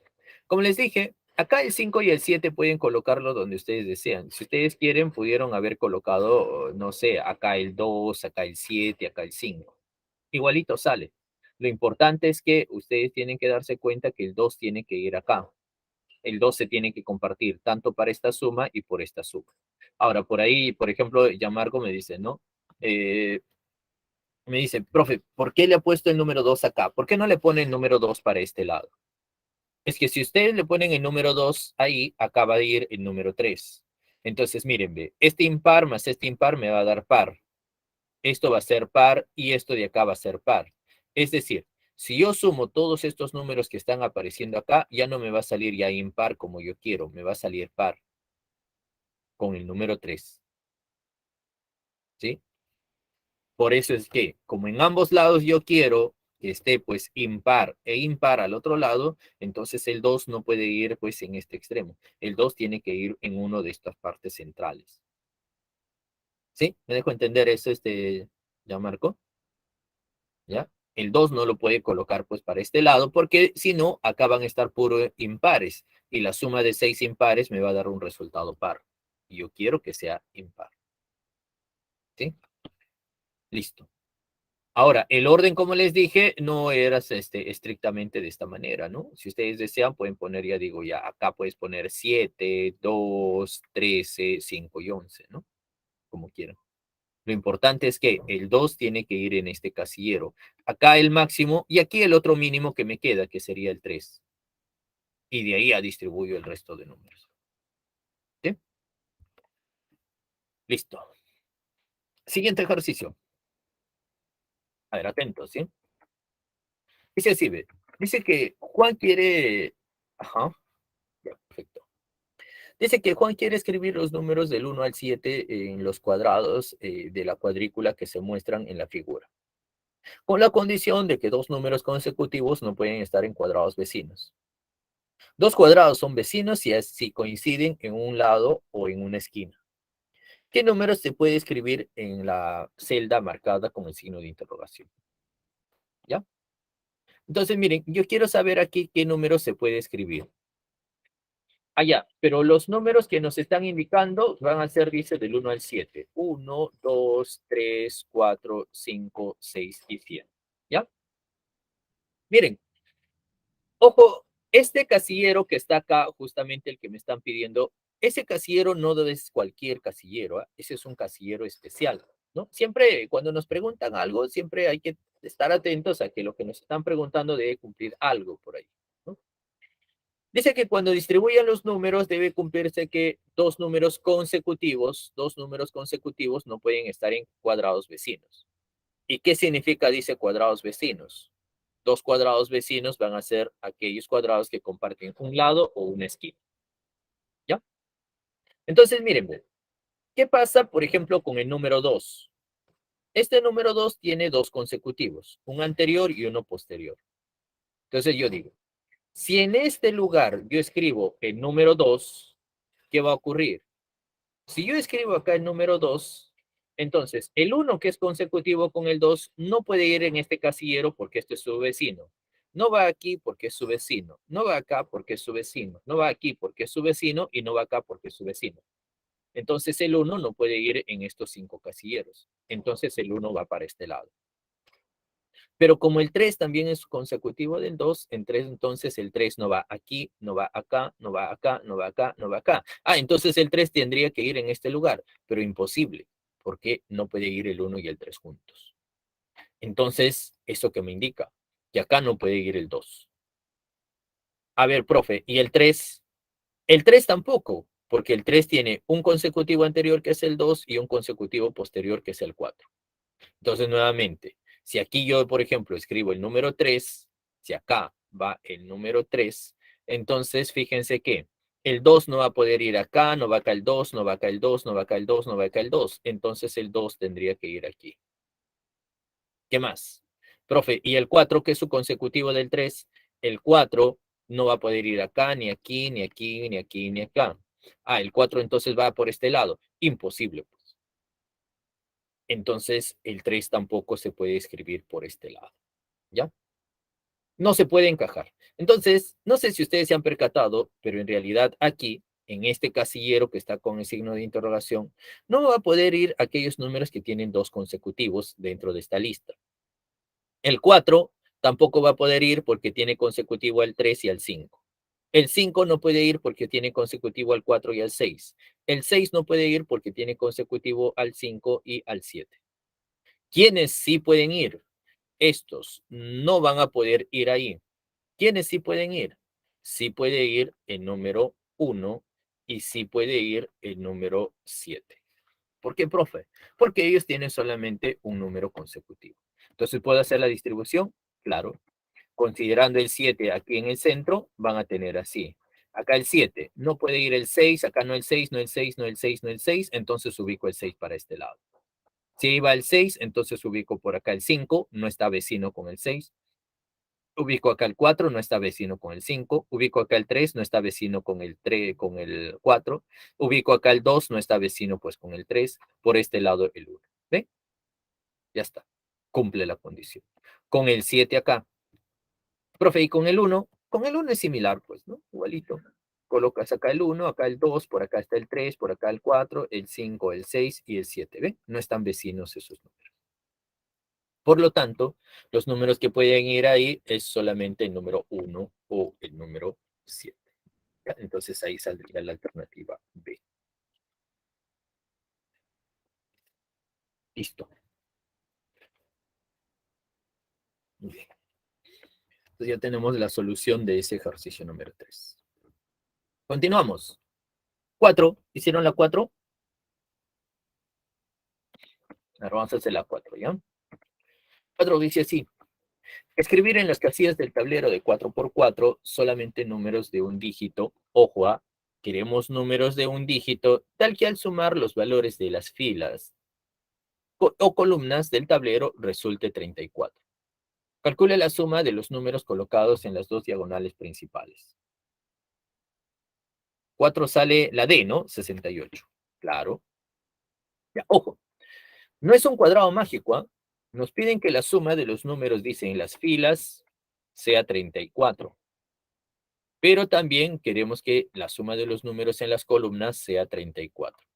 A: Como les dije, acá el 5 y el 7 pueden colocarlo donde ustedes desean. Si ustedes quieren, pudieron haber colocado, no sé, acá el 2, acá el 7, acá el 5. Igualito sale. Lo importante es que ustedes tienen que darse cuenta que el 2 tiene que ir acá. El 2 se tiene que compartir tanto para esta suma y por esta suma. Ahora, por ahí, por ejemplo, Yamarco me dice, ¿no? Eh, Me dice, profe, ¿por qué le ha puesto el número 2 acá? ¿Por qué no le pone el número 2 para este lado? Es que si ustedes le ponen el número 2 ahí, acaba de ir el número 3. Entonces, miren, ve, este impar más este impar me va a dar par. Esto va a ser par y esto de acá va a ser par. Es decir, si yo sumo todos estos números que están apareciendo acá, ya no me va a salir ya impar como yo quiero, me va a salir par con el número 3. ¿sí? Por eso es que, como en ambos lados yo quiero que esté pues impar e impar al otro lado, entonces el 2 no puede ir pues en este extremo. El 2 tiene que ir en uno de estas partes centrales. ¿Sí? ¿Me dejo entender eso, ya Marco? ¿Ya? El 2 no lo puede colocar pues para este lado porque si no, acá van a estar puro impares y la suma de 6 impares me va a dar un resultado par. Y yo quiero que sea impar. ¿Sí? Listo. Ahora, el orden, como les dije, no era estrictamente de esta manera, ¿no? Si ustedes desean, pueden poner, ya digo, ya acá puedes poner 7, 2, 13, 5 y 11, ¿no? Como quieran. Lo importante es que el 2 tiene que ir en este casillero. Acá el máximo y aquí el otro mínimo que me queda, que sería el 3. Y de ahí a distribuyo el resto de números. ¿Sí? Listo. Siguiente ejercicio. A ver, atentos, ¿sí? Dice así, ve. Dice que Juan quiere... Ajá, ya, perfecto. Dice que Juan quiere escribir los números del 1 al 7 en los cuadrados de la cuadrícula que se muestran en la figura, con la condición de que dos números consecutivos no pueden estar en cuadrados vecinos. Dos cuadrados son vecinos si coinciden en un lado o en una esquina. ¿Qué número se puede escribir en la celda marcada con el signo de interrogación? ¿Ya? Entonces, miren, yo quiero saber aquí qué número se puede escribir. Ah, ya, pero los números que nos están indicando van a ser, dice, del 1 al 7. 1, 2, 3, 4, 5, 6 y 7. ¿Ya? Miren, ojo, este casillero que está acá, justamente el que me están pidiendo, ese casillero no es cualquier casillero, ¿eh? Ese es un casillero especial, ¿no? Siempre, cuando nos preguntan algo, siempre hay que estar atentos a que lo que nos están preguntando debe cumplir algo por ahí, ¿no? Dice que cuando distribuyan los números debe cumplirse que dos números consecutivos no pueden estar en cuadrados vecinos. ¿Y qué significa, dice, cuadrados vecinos? Dos cuadrados vecinos van a ser aquellos cuadrados que comparten un lado o una esquina. ¿Ya? Entonces, miren, ¿qué pasa, por ejemplo, con el número 2? Este número 2 tiene dos consecutivos, un anterior y uno posterior. Entonces yo digo, si en este lugar yo escribo el número 2, ¿qué va a ocurrir? Si yo escribo acá el número 2, entonces el 1 que es consecutivo con el 2 no puede ir en este casillero porque este es su vecino. No va aquí porque es su vecino. No va acá porque es su vecino. No va aquí porque es su vecino y no va acá porque es su vecino. Entonces el 1 no puede ir en estos 5 casilleros. Entonces el 1 va para este lado. Pero como el 3 también es consecutivo del 2, entonces el 3 no va aquí, no va acá, no va acá, no va acá, no va acá. Ah, entonces el 3 tendría que ir en este lugar, pero imposible, porque no puede ir el 1 y el 3 juntos. Entonces, ¿eso qué me indica? Que acá no puede ir el 2. A ver, profe, ¿y el 3? El 3 tampoco, porque el 3 tiene un consecutivo anterior que es el 2 y un consecutivo posterior que es el 4. Entonces, nuevamente, si aquí yo, por ejemplo, escribo el número 3, si acá va el número 3, entonces fíjense que el 2 no va a poder ir acá, no va acá el 2, no va acá el 2, no va acá el 2, no va acá el 2. Entonces el 2 tendría que ir aquí. ¿Qué más? Profe, ¿y el 4 que es su consecutivo del 3? El 4 no va a poder ir acá, ni aquí, ni aquí, ni aquí, ni acá. Ah, el 4 entonces va por este lado. Imposible, pues. Entonces el 3 tampoco se puede escribir por este lado. ¿Ya? No se puede encajar. Entonces, no sé si ustedes se han percatado, pero en realidad aquí, en este casillero que está con el signo de interrogación, no va a poder ir aquellos números que tienen dos consecutivos dentro de esta lista. El 4 tampoco va a poder ir porque tiene consecutivo al 3 y al 5. El 5 no puede ir porque tiene consecutivo al 4 y al 6. El 6 no puede ir porque tiene consecutivo al 5 y al 7. ¿Quiénes sí pueden ir? Estos no van a poder ir ahí. ¿Quiénes sí pueden ir? Sí puede ir el número 1 y sí puede ir el número 7. ¿Por qué, profe? Porque ellos tienen solamente un número consecutivo. Entonces, ¿puedo hacer la distribución? Claro. Considerando el 7 aquí en el centro, van a tener así. Acá el 7, no puede ir el 6, acá no el 6, no el 6, no el 6, no el 6, entonces ubico el 6 para este lado. Si iba el 6, entonces ubico por acá el 5, no está vecino con el 6. Ubico acá el 4, no está vecino con el 5. Ubico acá el 3, no está vecino con el 3, con el 4. Ubico acá el 2, no está vecino pues con el 3. Por este lado el 1. ¿Ve? Ya está. Cumple la condición. Con el 7 acá. Profe, y con el 1 es similar, pues, ¿no? Igualito. Colocas acá el 1, acá el 2, por acá está el 3, por acá el 4, el 5, el 6 y el 7. ¿Ve? No están vecinos esos números. Por lo tanto, los números que pueden ir ahí es solamente el número 1 o el número 7. Entonces ahí saldría la alternativa B. Listo. Muy bien. Entonces ya tenemos la solución de ese ejercicio número 3. Continuamos. 4. ¿Hicieron la 4? Ahora vamos a hacer la 4, ¿ya? 4 dice así. Escribir en las casillas del tablero de 4x4 solamente números de un dígito. Ojo, queremos números de un dígito, tal que al sumar los valores de las filas o columnas del tablero resulte 34. Calcule la suma de los números colocados en las dos diagonales principales. 4 sale la D, ¿no? 68. Claro. Ya, ojo, no es un cuadrado mágico, ¿ah? Nos piden que la suma de los números, dicen, en las filas sea 34. Pero también queremos que la suma de los números en las columnas sea 34.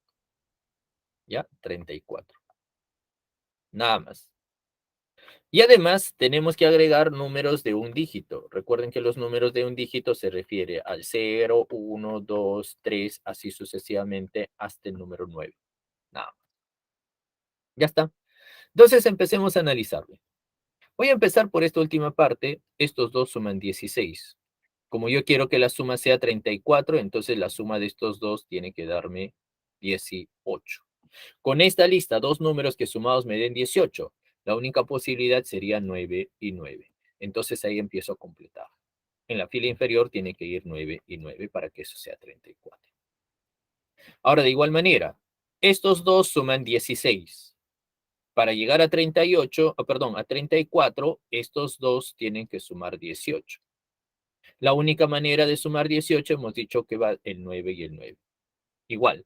A: ¿Ya? 34. Nada más. Y además tenemos que agregar números de un dígito. Recuerden que los números de un dígito se refiere al 0, 1, 2, 3, así sucesivamente hasta el número 9. Nada más. Ya está. Entonces empecemos a analizarlo. Voy a empezar por esta última parte. Estos dos suman 16. Como yo quiero que la suma sea 34, entonces la suma de estos dos tiene que darme 18. Con esta lista, dos números que sumados me den 18. La única posibilidad sería 9 y 9. Entonces ahí empiezo a completar. En la fila inferior tiene que ir 9 y 9 para que eso sea 34. Ahora, de igual manera, estos dos suman 16. Para llegar a 38, perdón, a 34, estos dos tienen que sumar 18. La única manera de sumar 18 hemos dicho que va el 9 y el 9. Igual,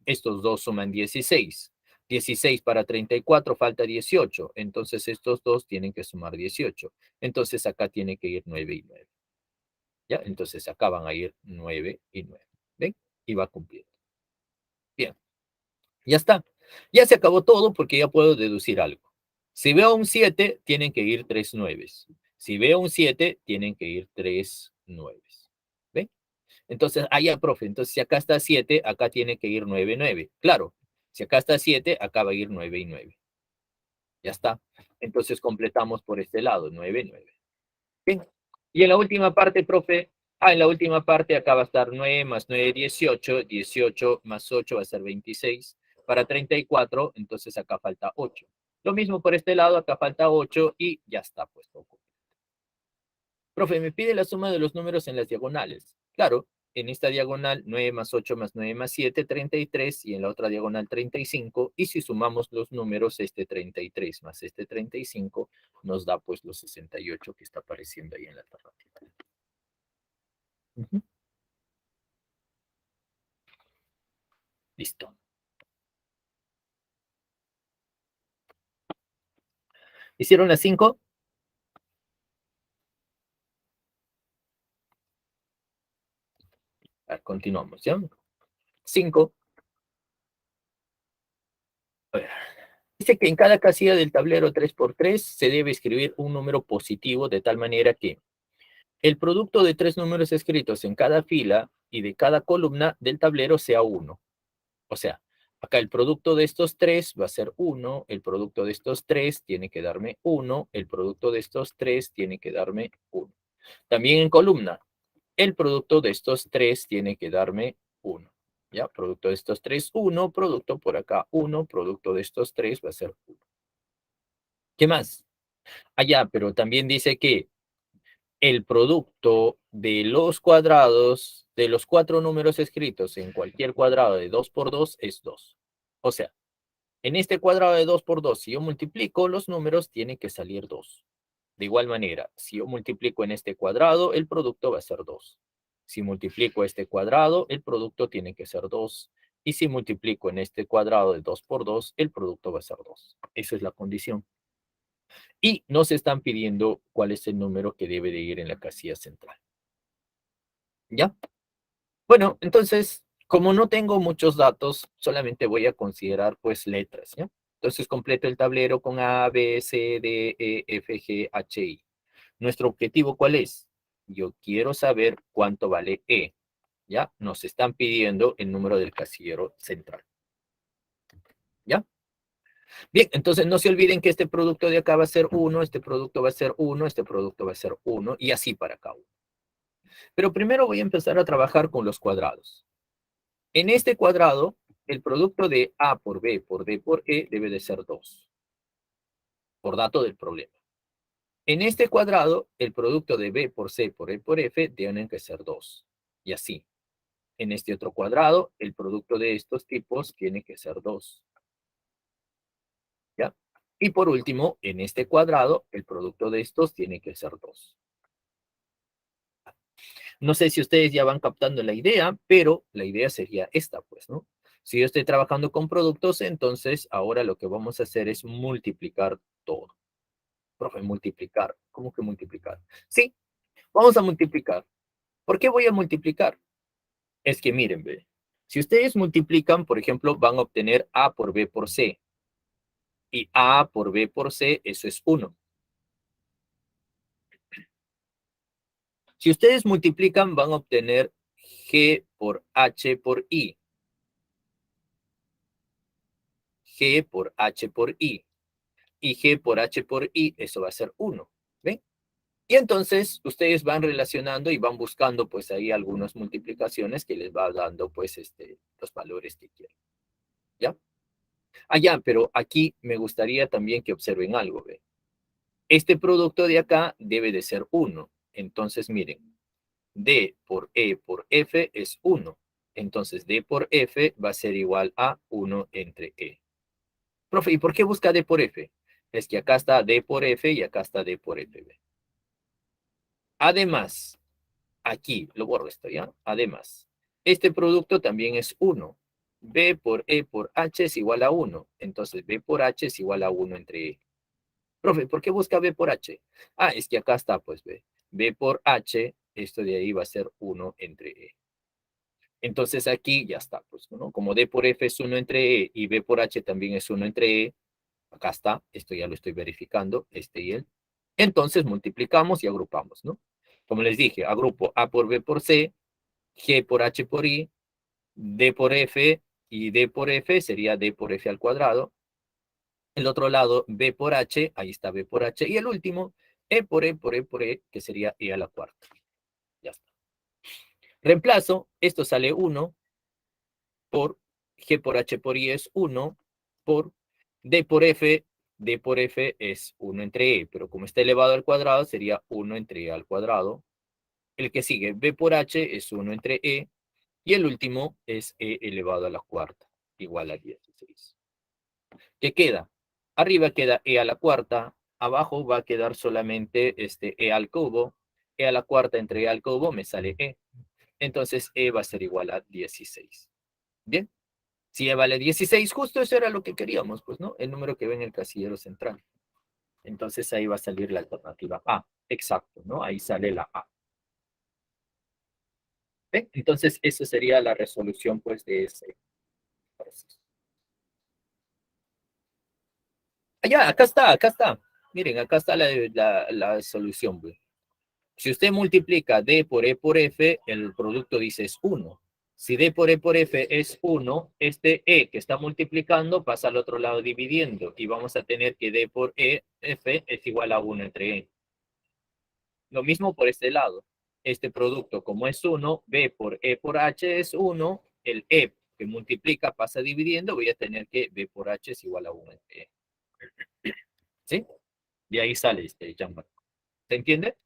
A: estos dos suman 16. 16 para 34 falta 18. Entonces estos dos tienen que sumar 18. Entonces acá tiene que ir 9 y 9. ¿Ya? Entonces acá van a ir 9 y 9. ¿Ven? Y va cumpliendo. Bien. Ya está. Ya se acabó todo porque ya puedo deducir algo. Si veo un 7, tienen que ir 3 nueves. Si veo un 7, tienen que ir 3 nueves. ¿Ven? Entonces, ya, profe, entonces si acá está 7, acá tiene que ir 9, 9. Claro, si acá está 7, acá va a ir 9 y 9. Ya está. Entonces completamos por este lado, 9, 9. Bien. Y en la última parte, profe, en la última parte acá va a estar 9 más 9, 18. 18 más 8 va a ser 26. Para 34, entonces acá falta 8. Lo mismo por este lado, acá falta 8 y ya está puesto. Profe, me pide la suma de los números en las diagonales. Claro, en esta diagonal 9 más 8 más 9 más 7, 33, y en la otra diagonal 35, y si sumamos los números, este 33 más este 35, nos da pues los 68 que está apareciendo ahí en la alternativa. Listo. ¿Hicieron las 5? A ver, continuamos, ¿ya? 5. Dice que en cada casilla del tablero 3x3 se debe escribir un número positivo de tal manera que el producto de tres números escritos en cada fila y de cada columna del tablero sea 1. O sea, acá el producto de estos tres va a ser 1, el producto de estos tres tiene que darme 1, el producto de estos tres tiene que darme 1. También en columna, el producto de estos tres tiene que darme 1. ¿Ya? Producto de estos tres, 1, producto por acá, 1, producto de estos tres va a ser 1. ¿Qué más? Allá, pero también dice que el producto de los cuadrados, de los cuatro números escritos en cualquier cuadrado de 2 por 2 es 2. O sea, En este cuadrado de 2 por 2, si yo multiplico los números, tiene que salir 2. De igual manera, si yo multiplico en este cuadrado, el producto va a ser 2. Si multiplico este cuadrado, el producto tiene que ser 2. Y si multiplico en este cuadrado de 2 por 2, el producto va a ser 2. Esa es la condición. Y nos están pidiendo cuál es el número que debe de ir en la casilla central. ¿Ya? Bueno, entonces, como no tengo muchos datos, solamente voy a considerar pues letras, ¿ya? Entonces completo el tablero con A, B, C, D, E, F, G, H, I. ¿Nuestro objetivo cuál es? Yo quiero saber cuánto vale E, ¿ya? Nos están pidiendo el número del casillero central, ¿ya? Bien, entonces no se olviden que este producto de acá va a ser 1, este producto va a ser 1, este producto va a ser 1, y así para acá. Pero primero voy a empezar a trabajar con los cuadrados. En este cuadrado, el producto de A por B por D por E debe de ser 2, por dato del problema. En este cuadrado, el producto de B por C por E por F tienen que ser 2, y así. En este otro cuadrado, el producto de estos tipos tiene que ser 2. ¿Ya? Y por último, en este cuadrado, el producto de estos tiene que ser 2. No sé si ustedes ya van captando la idea, pero la idea sería esta, pues, ¿no? Si yo estoy trabajando con productos, entonces ahora lo que vamos a hacer es multiplicar todo. Profe, multiplicar. ¿Cómo que multiplicar? Sí, vamos a multiplicar. ¿Por qué voy a multiplicar? Es que miren, ve. Si ustedes multiplican, por ejemplo, van a obtener A por B por C. Y A por B por C, eso es 1. Si ustedes multiplican, van a obtener G por H por I. G por H por I. Y G por H por I, eso va a ser 1. ¿Ven? Y entonces ustedes van relacionando y van buscando pues ahí algunas multiplicaciones que les va dando pues los valores que quieren. ¿Ya? Ya, pero aquí me gustaría también que observen algo, ¿ve? Este producto de acá debe de ser 1. Entonces, miren, D por E por F es 1. Entonces, D por F va a ser igual a 1 entre E. Profe, ¿y por qué busca D por F? Es que acá está D por F y acá está D por F. ¿Ve? Además, aquí, lo borro esto, ¿ya? Además, este producto también es 1. B por E por H es igual a 1. Entonces, B por H es igual a 1 entre E. Profe, ¿por qué busca B por H? Es que acá está, pues, B. B por H, esto de ahí va a ser 1 entre E. Entonces, aquí ya está, pues, ¿no? Como D por F es 1 entre E y B por H también es 1 entre E, acá está, esto ya lo estoy verificando, este y el. Entonces, multiplicamos y agrupamos, ¿no? Como les dije, agrupo A por B por C, G por H por I, D por F y D por F sería D por F al cuadrado. El otro lado, B por H, ahí está B por H. Y el último, E por E por E por E, que sería E a la cuarta. Ya está. Reemplazo, esto sale 1 por G por H por I es 1 por D por F es 1 entre E, pero como está elevado al cuadrado, sería 1 entre E al cuadrado. El que sigue, B por H es 1 entre E, y el último es E elevado a la cuarta, igual a 16. ¿Qué queda? Arriba queda E a la cuarta, abajo va a quedar solamente E al cubo, E a la cuarta entre E al cubo me sale E. Entonces E va a ser igual a 16. Bien, si E vale 16, justo eso era lo que queríamos, pues, ¿no? El número que ve en el casillero central. Entonces ahí va a salir la alternativa A. Exacto, ¿no? Ahí sale la A. ¿Ven? Entonces esa sería la resolución, pues, de ese proceso. Ya, acá está, acá está. Miren, acá está la solución, güey. Si usted multiplica D por E por F, el producto dice es 1. Si D por E por F es 1, este E que está multiplicando pasa al otro lado dividiendo y vamos a tener que D por E, F es igual a 1 entre E. Lo mismo por este lado. Este producto como es 1, B por E por H es 1, el E que multiplica pasa dividiendo, voy a tener que B por H es igual a 1 entre E. ¿Sí? De ahí sale este Jean-Marc. ¿Se entiende?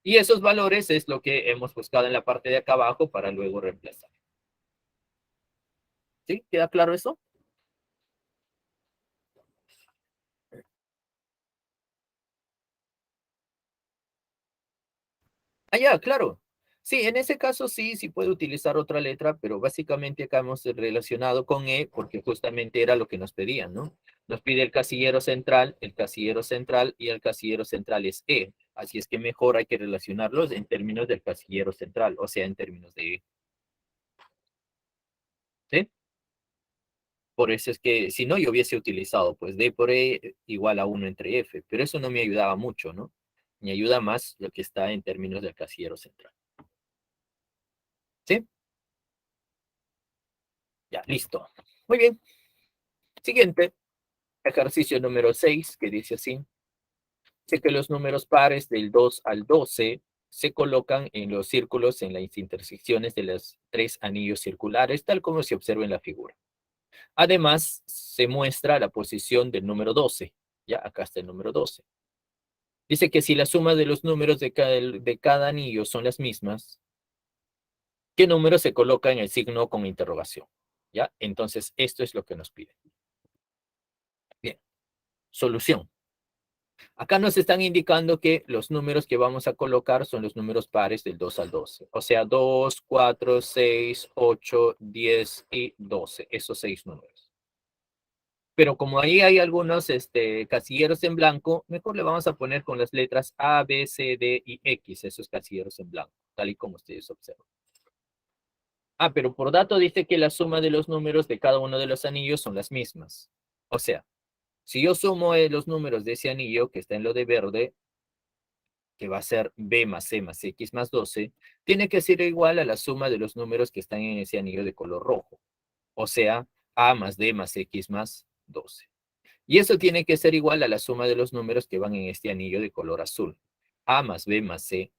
A: Y esos valores es lo que hemos buscado en la parte de acá abajo para luego reemplazar. ¿Sí? ¿Queda claro eso? Ah, ya, claro. Sí, en ese caso sí puede utilizar otra letra, pero básicamente acá hemos relacionado con E porque justamente era lo que nos pedían, ¿no? Nos pide el casillero central y el casillero central es E. Así es que mejor hay que relacionarlos en términos del casillero central, o sea, en términos de E. ¿Sí? Por eso es que si no, yo hubiese utilizado pues D por E igual a 1 entre F, pero eso no me ayudaba mucho, ¿no? Me ayuda más lo que está en términos del casillero central. ¿Sí? Ya, listo. Muy bien. Siguiente, ejercicio número 6, que dice así. Dice que los números pares del 2 al 12 se colocan en los círculos en las intersecciones de los tres anillos circulares, tal como se observa en la figura. Además, se muestra la posición del número 12. Ya, acá está el número 12. Dice que si la suma de los números de cada anillo son las mismas, ¿qué número se coloca en el signo con interrogación? ¿Ya? Entonces, esto es lo que nos pide. Bien, solución. Acá nos están indicando que los números que vamos a colocar son los números pares del 2 al 12. O sea, 2, 4, 6, 8, 10 y 12. Esos 6 números. Pero como ahí hay algunos casilleros en blanco, mejor le vamos a poner con las letras A, B, C, D y X, esos casilleros en blanco, tal y como ustedes observan. Ah, pero por dato dice que la suma de los números de cada uno de los anillos son las mismas. O sea, si yo sumo los números de ese anillo que está en lo de verde, que va a ser B más C más X más 12, tiene que ser igual a la suma de los números que están en ese anillo de color rojo. O sea, A más D más X más 12. Y eso tiene que ser igual a la suma de los números que van en este anillo de color azul. A más B más C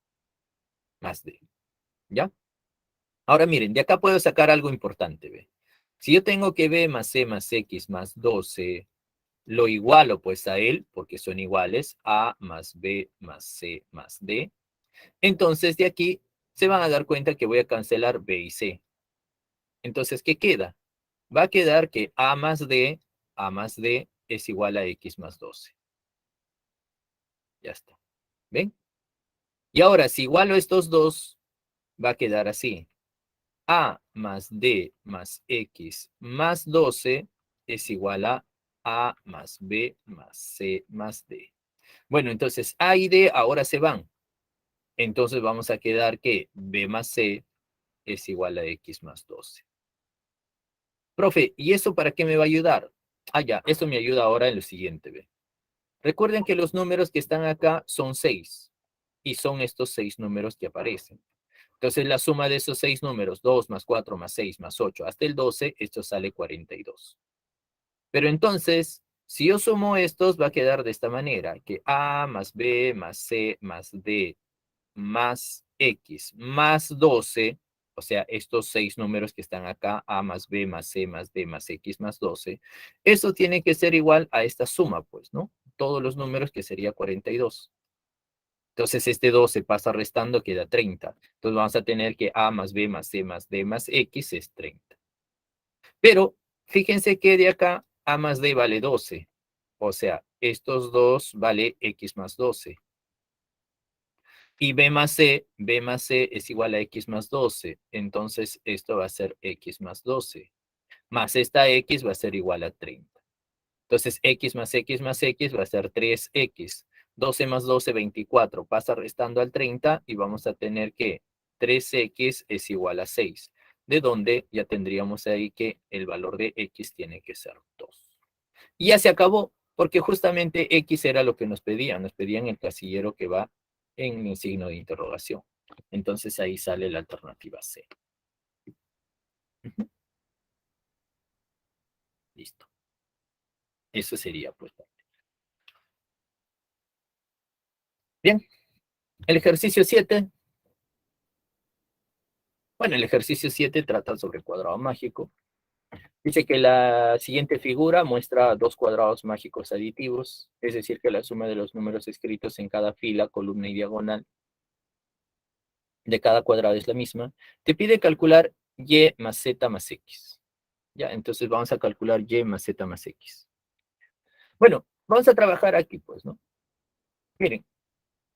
A: más D. ¿Ya? Ahora miren, de acá puedo sacar algo importante. ¿Ve? Si yo tengo que B más C más X más 12 lo igualo pues a él, porque son iguales, A más B más C más D. Entonces de aquí se van a dar cuenta que voy a cancelar B y C. Entonces, ¿qué queda? Va a quedar que A más D es igual a X más 12. Ya está. ¿Ven? Y ahora, si igualo estos dos, va a quedar así. A más D más X más 12 es igual a más B más C más D. Bueno, entonces A y D ahora se van. Entonces vamos a quedar que B más C es igual a X más 12. Profe, ¿y eso para qué me va a ayudar? Ah, ya, eso me ayuda ahora en lo siguiente. ¿Ve? Recuerden que los números que están acá son 6 y son estos 6 números que aparecen. Entonces la suma de esos 6 números, 2 más 4 más 6 más 8 hasta el 12, esto sale 42. Pero entonces, si yo sumo estos, va a quedar de esta manera, que A más B más C más D más X más 12, o sea, estos 6 números que están acá, A más B más C más D más X más 12, eso tiene que ser igual a esta suma, pues, ¿no? Todos los números que sería 42. Entonces este 12 pasa restando, queda 30. Entonces vamos a tener que A más B más C más D más X es 30. Pero fíjense que de acá A más D vale 12. O sea, estos dos vale X más 12. Y B más C es igual a X más 12. Entonces esto va a ser X más 12. Más esta X va a ser igual a 30. Entonces X más X más X va a ser 3X. 12 más 12, 24. Pasa restando al 30 y vamos a tener que 3X es igual a 6. De donde ya tendríamos ahí que el valor de X tiene que ser 2. Y ya se acabó, porque justamente X era lo que nos pedían. Nos pedían el casillero que va en el signo de interrogación. Entonces ahí sale la alternativa C. Ujú. Listo. Eso sería, pues. Bien, el ejercicio 7. Bueno, el ejercicio 7 trata sobre cuadrado mágico. Dice que la siguiente figura muestra dos cuadrados mágicos aditivos, es decir, que la suma de los números escritos en cada fila, columna y diagonal de cada cuadrado es la misma. Te pide calcular y más z más x. Ya, entonces vamos a calcular y más z más x. Bueno, vamos a trabajar aquí, pues, ¿no? Miren,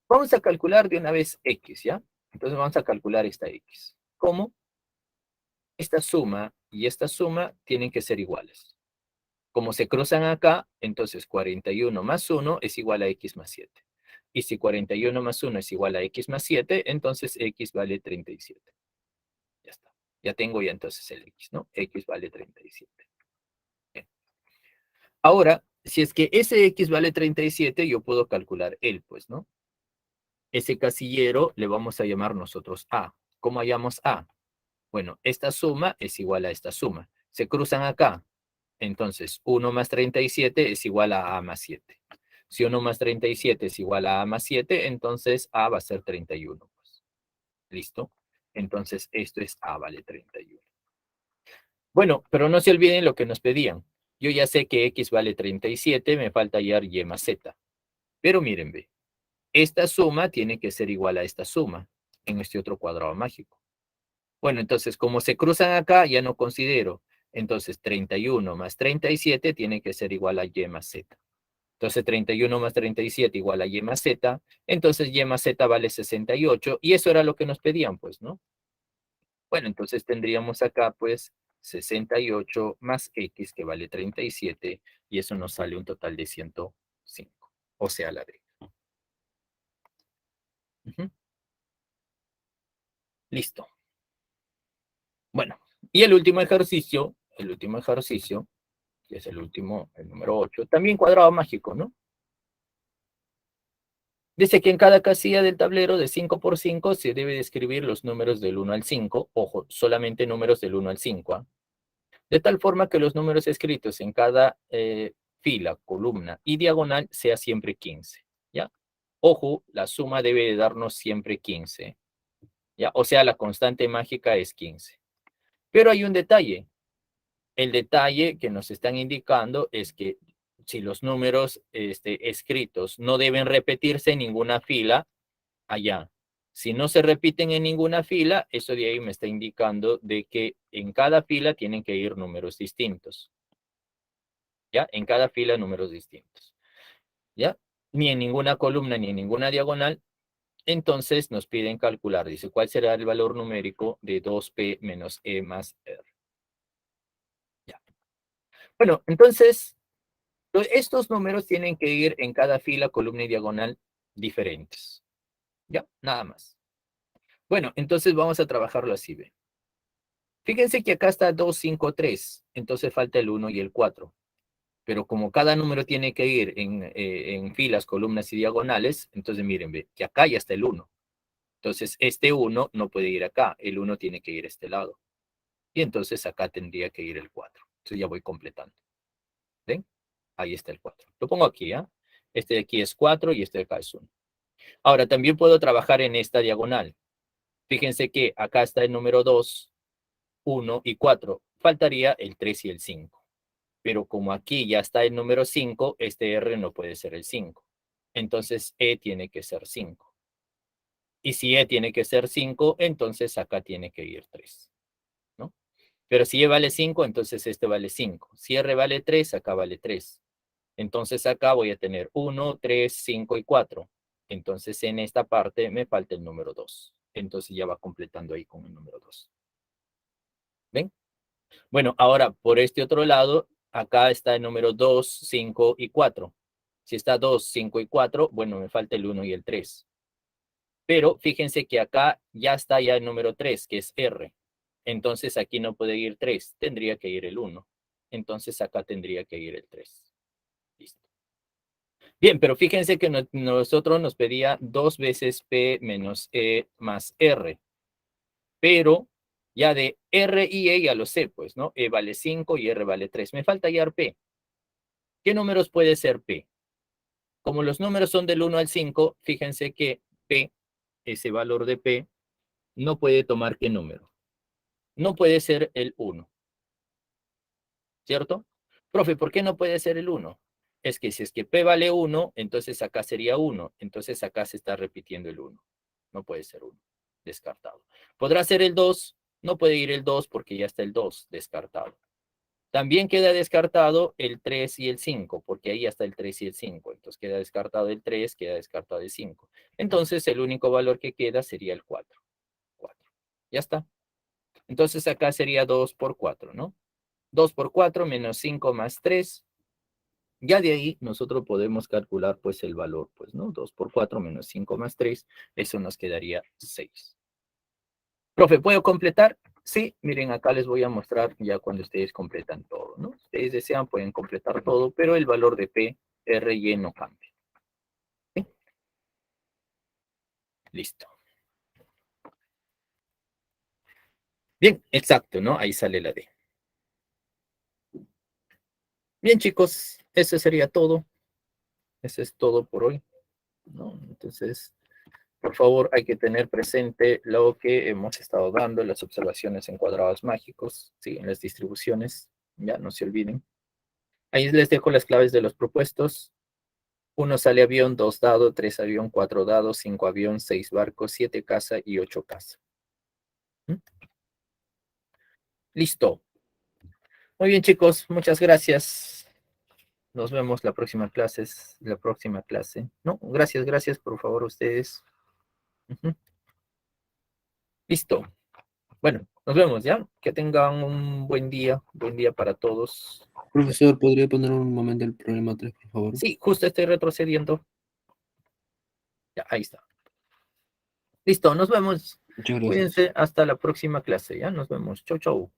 A: vamos a calcular de una vez x, ¿ya? Entonces vamos a calcular esta X. ¿Cómo? Esta suma y esta suma tienen que ser iguales. Como se cruzan acá, entonces 41 más 1 es igual a X más 7. Y si 41 más 1 es igual a X más 7, entonces X vale 37. Ya está. Ya tengo ya entonces el X, ¿no? X vale 37. Bien. Ahora, si es que ese X vale 37, yo puedo calcular él, pues, ¿no? Ese casillero le vamos a llamar nosotros A. ¿Cómo hallamos A? Bueno, esta suma es igual a esta suma. Se cruzan acá. Entonces, 1 más 37 es igual a más 7. Si 1 más 37 es igual a más 7, entonces A va a ser 31. Pues. ¿Listo? Entonces, esto es A vale 31. Bueno, pero no se olviden lo que nos pedían. Yo ya sé que X vale 37, me falta hallar Y más Z. Pero miren, ve, esta suma tiene que ser igual a esta suma en este otro cuadrado mágico. Bueno, entonces, como se cruzan acá, ya no considero. Entonces, 31 más 37 tiene que ser igual a Y más Z. Entonces, 31 más 37 igual a Y más Z. Entonces, Y más Z vale 68. Y eso era lo que nos pedían, pues, ¿no? Bueno, entonces tendríamos acá, pues, 68 más X, que vale 37. Y eso nos sale un total de 105. O sea, la D. Ujú. Listo. Bueno, y el último ejercicio, que es el último, el número 8, también cuadrado mágico, ¿no? Dice que en cada casilla del tablero de 5 por 5 se debe escribir los números del 1 al 5, ojo, solamente números del 1 al 5, ¿ah? De tal forma que los números escritos en cada fila, columna y diagonal sea siempre 15, ¿ya? Ojo, la suma debe de darnos siempre 15, ¿ya? O sea, la constante mágica es 15. Pero hay un detalle. El detalle que nos están indicando es que si los números escritos no deben repetirse en ninguna fila, allá. Si no se repiten en ninguna fila, eso de ahí me está indicando de que en cada fila tienen que ir números distintos. ¿Ya? En cada fila números distintos. ¿Ya? Ni en ninguna columna ni en ninguna diagonal. Entonces nos piden calcular. Dice, ¿cuál será el valor numérico de 2P menos E más R? Ya. Bueno, entonces, estos números tienen que ir en cada fila, columna y diagonal diferentes. ¿Ya? Nada más. Bueno, entonces vamos a trabajarlo así, ¿ve? Fíjense que acá está 2, 5, 3, entonces falta el 1 y el 4. Pero como cada número tiene que ir en filas, columnas y diagonales, entonces miren, ve, que acá ya está el 1. Entonces este 1 no puede ir acá, el 1 tiene que ir a este lado. Y entonces acá tendría que ir el 4. Entonces ya voy completando. ¿Ven? Ahí está el 4. Lo pongo aquí, ¿ah? Este de aquí es 4 y este de acá es 1. Ahora también puedo trabajar en esta diagonal. Fíjense que acá está el número 2, 1 y 4. Faltaría el 3 y el 5. Pero como aquí ya está el número 5, este R no puede ser el 5. Entonces E tiene que ser 5. Y si E tiene que ser 5, entonces acá tiene que ir 3, ¿no? Pero si E vale 5, entonces este vale 5. Si R vale 3, acá vale 3. Entonces acá voy a tener 1, 3, 5 y 4. Entonces en esta parte me falta el número 2. Entonces ya va completando ahí con el número 2. ¿Ven? Bueno, ahora por este otro lado, acá está el número 2, 5 y 4. Si está 2, 5 y 4, bueno, me falta el 1 y el 3. Pero fíjense que acá ya está ya el número 3, que es R. Entonces aquí no puede ir 3, tendría que ir el 1. Entonces acá tendría que ir el 3. Listo. Bien, pero fíjense que nosotros nos pedía 2 veces P menos E más R. Pero ya de R y E ya lo sé, pues, ¿no? E vale 5 y R vale 3. Me falta hallar P. ¿Qué números puede ser P? Como los números son del 1 al 5, fíjense que P, ese valor de P, no puede tomar qué número. No puede ser el 1, ¿cierto? Profe, ¿por qué no puede ser el 1? Es que si es que P vale 1, entonces acá sería 1. Entonces acá se está repitiendo el 1. No puede ser 1. Descartado. ¿Podrá ser el 2? No puede ir el 2 porque ya está el 2 descartado. También queda descartado el 3 y el 5, porque ahí está el 3 y el 5. Entonces queda descartado el 3, queda descartado el 5. Entonces el único valor que queda sería el 4. Ya está. Entonces acá sería 2 por 4, ¿no? 2 por 4 menos 5 más 3. Ya de ahí nosotros podemos calcular pues el valor, pues, ¿no? 2 por 4 menos 5 más 3, eso nos quedaría 6. Profe, ¿puedo completar? Sí, miren, acá les voy a mostrar ya cuando ustedes completan todo, ¿no? Si ustedes desean, pueden completar todo, pero el valor de P, R y E no cambia. ¿Sí? Listo. Bien, exacto, ¿no? Ahí sale la D. Bien, chicos, eso sería todo. Eso es todo por hoy, ¿no? Entonces, por favor, hay que tener presente lo que hemos estado dando, las observaciones en cuadrados mágicos, ¿sí? En las distribuciones, ya no se olviden. Ahí les dejo las claves de los propuestos. 1 sale avión, 2 dado, 3 avión, 4 dados, 5 avión, 6 barcos, 7 casa y 8 casa. ¿Mm? Listo. Muy bien, chicos, muchas gracias. Nos vemos la próxima clase. No, gracias, por favor, ustedes. Ujú. Listo. Bueno, nos vemos, ¿ya? Que tengan un buen día para todos.
B: Profesor, ¿podría poner un momento el problema 3, por favor?
A: Sí, justo estoy retrocediendo. Ya, ahí está. Listo, nos vemos.
B: Muchas gracias.
A: Cuídense hasta la próxima clase, ¿ya? Nos vemos. Chau, chau.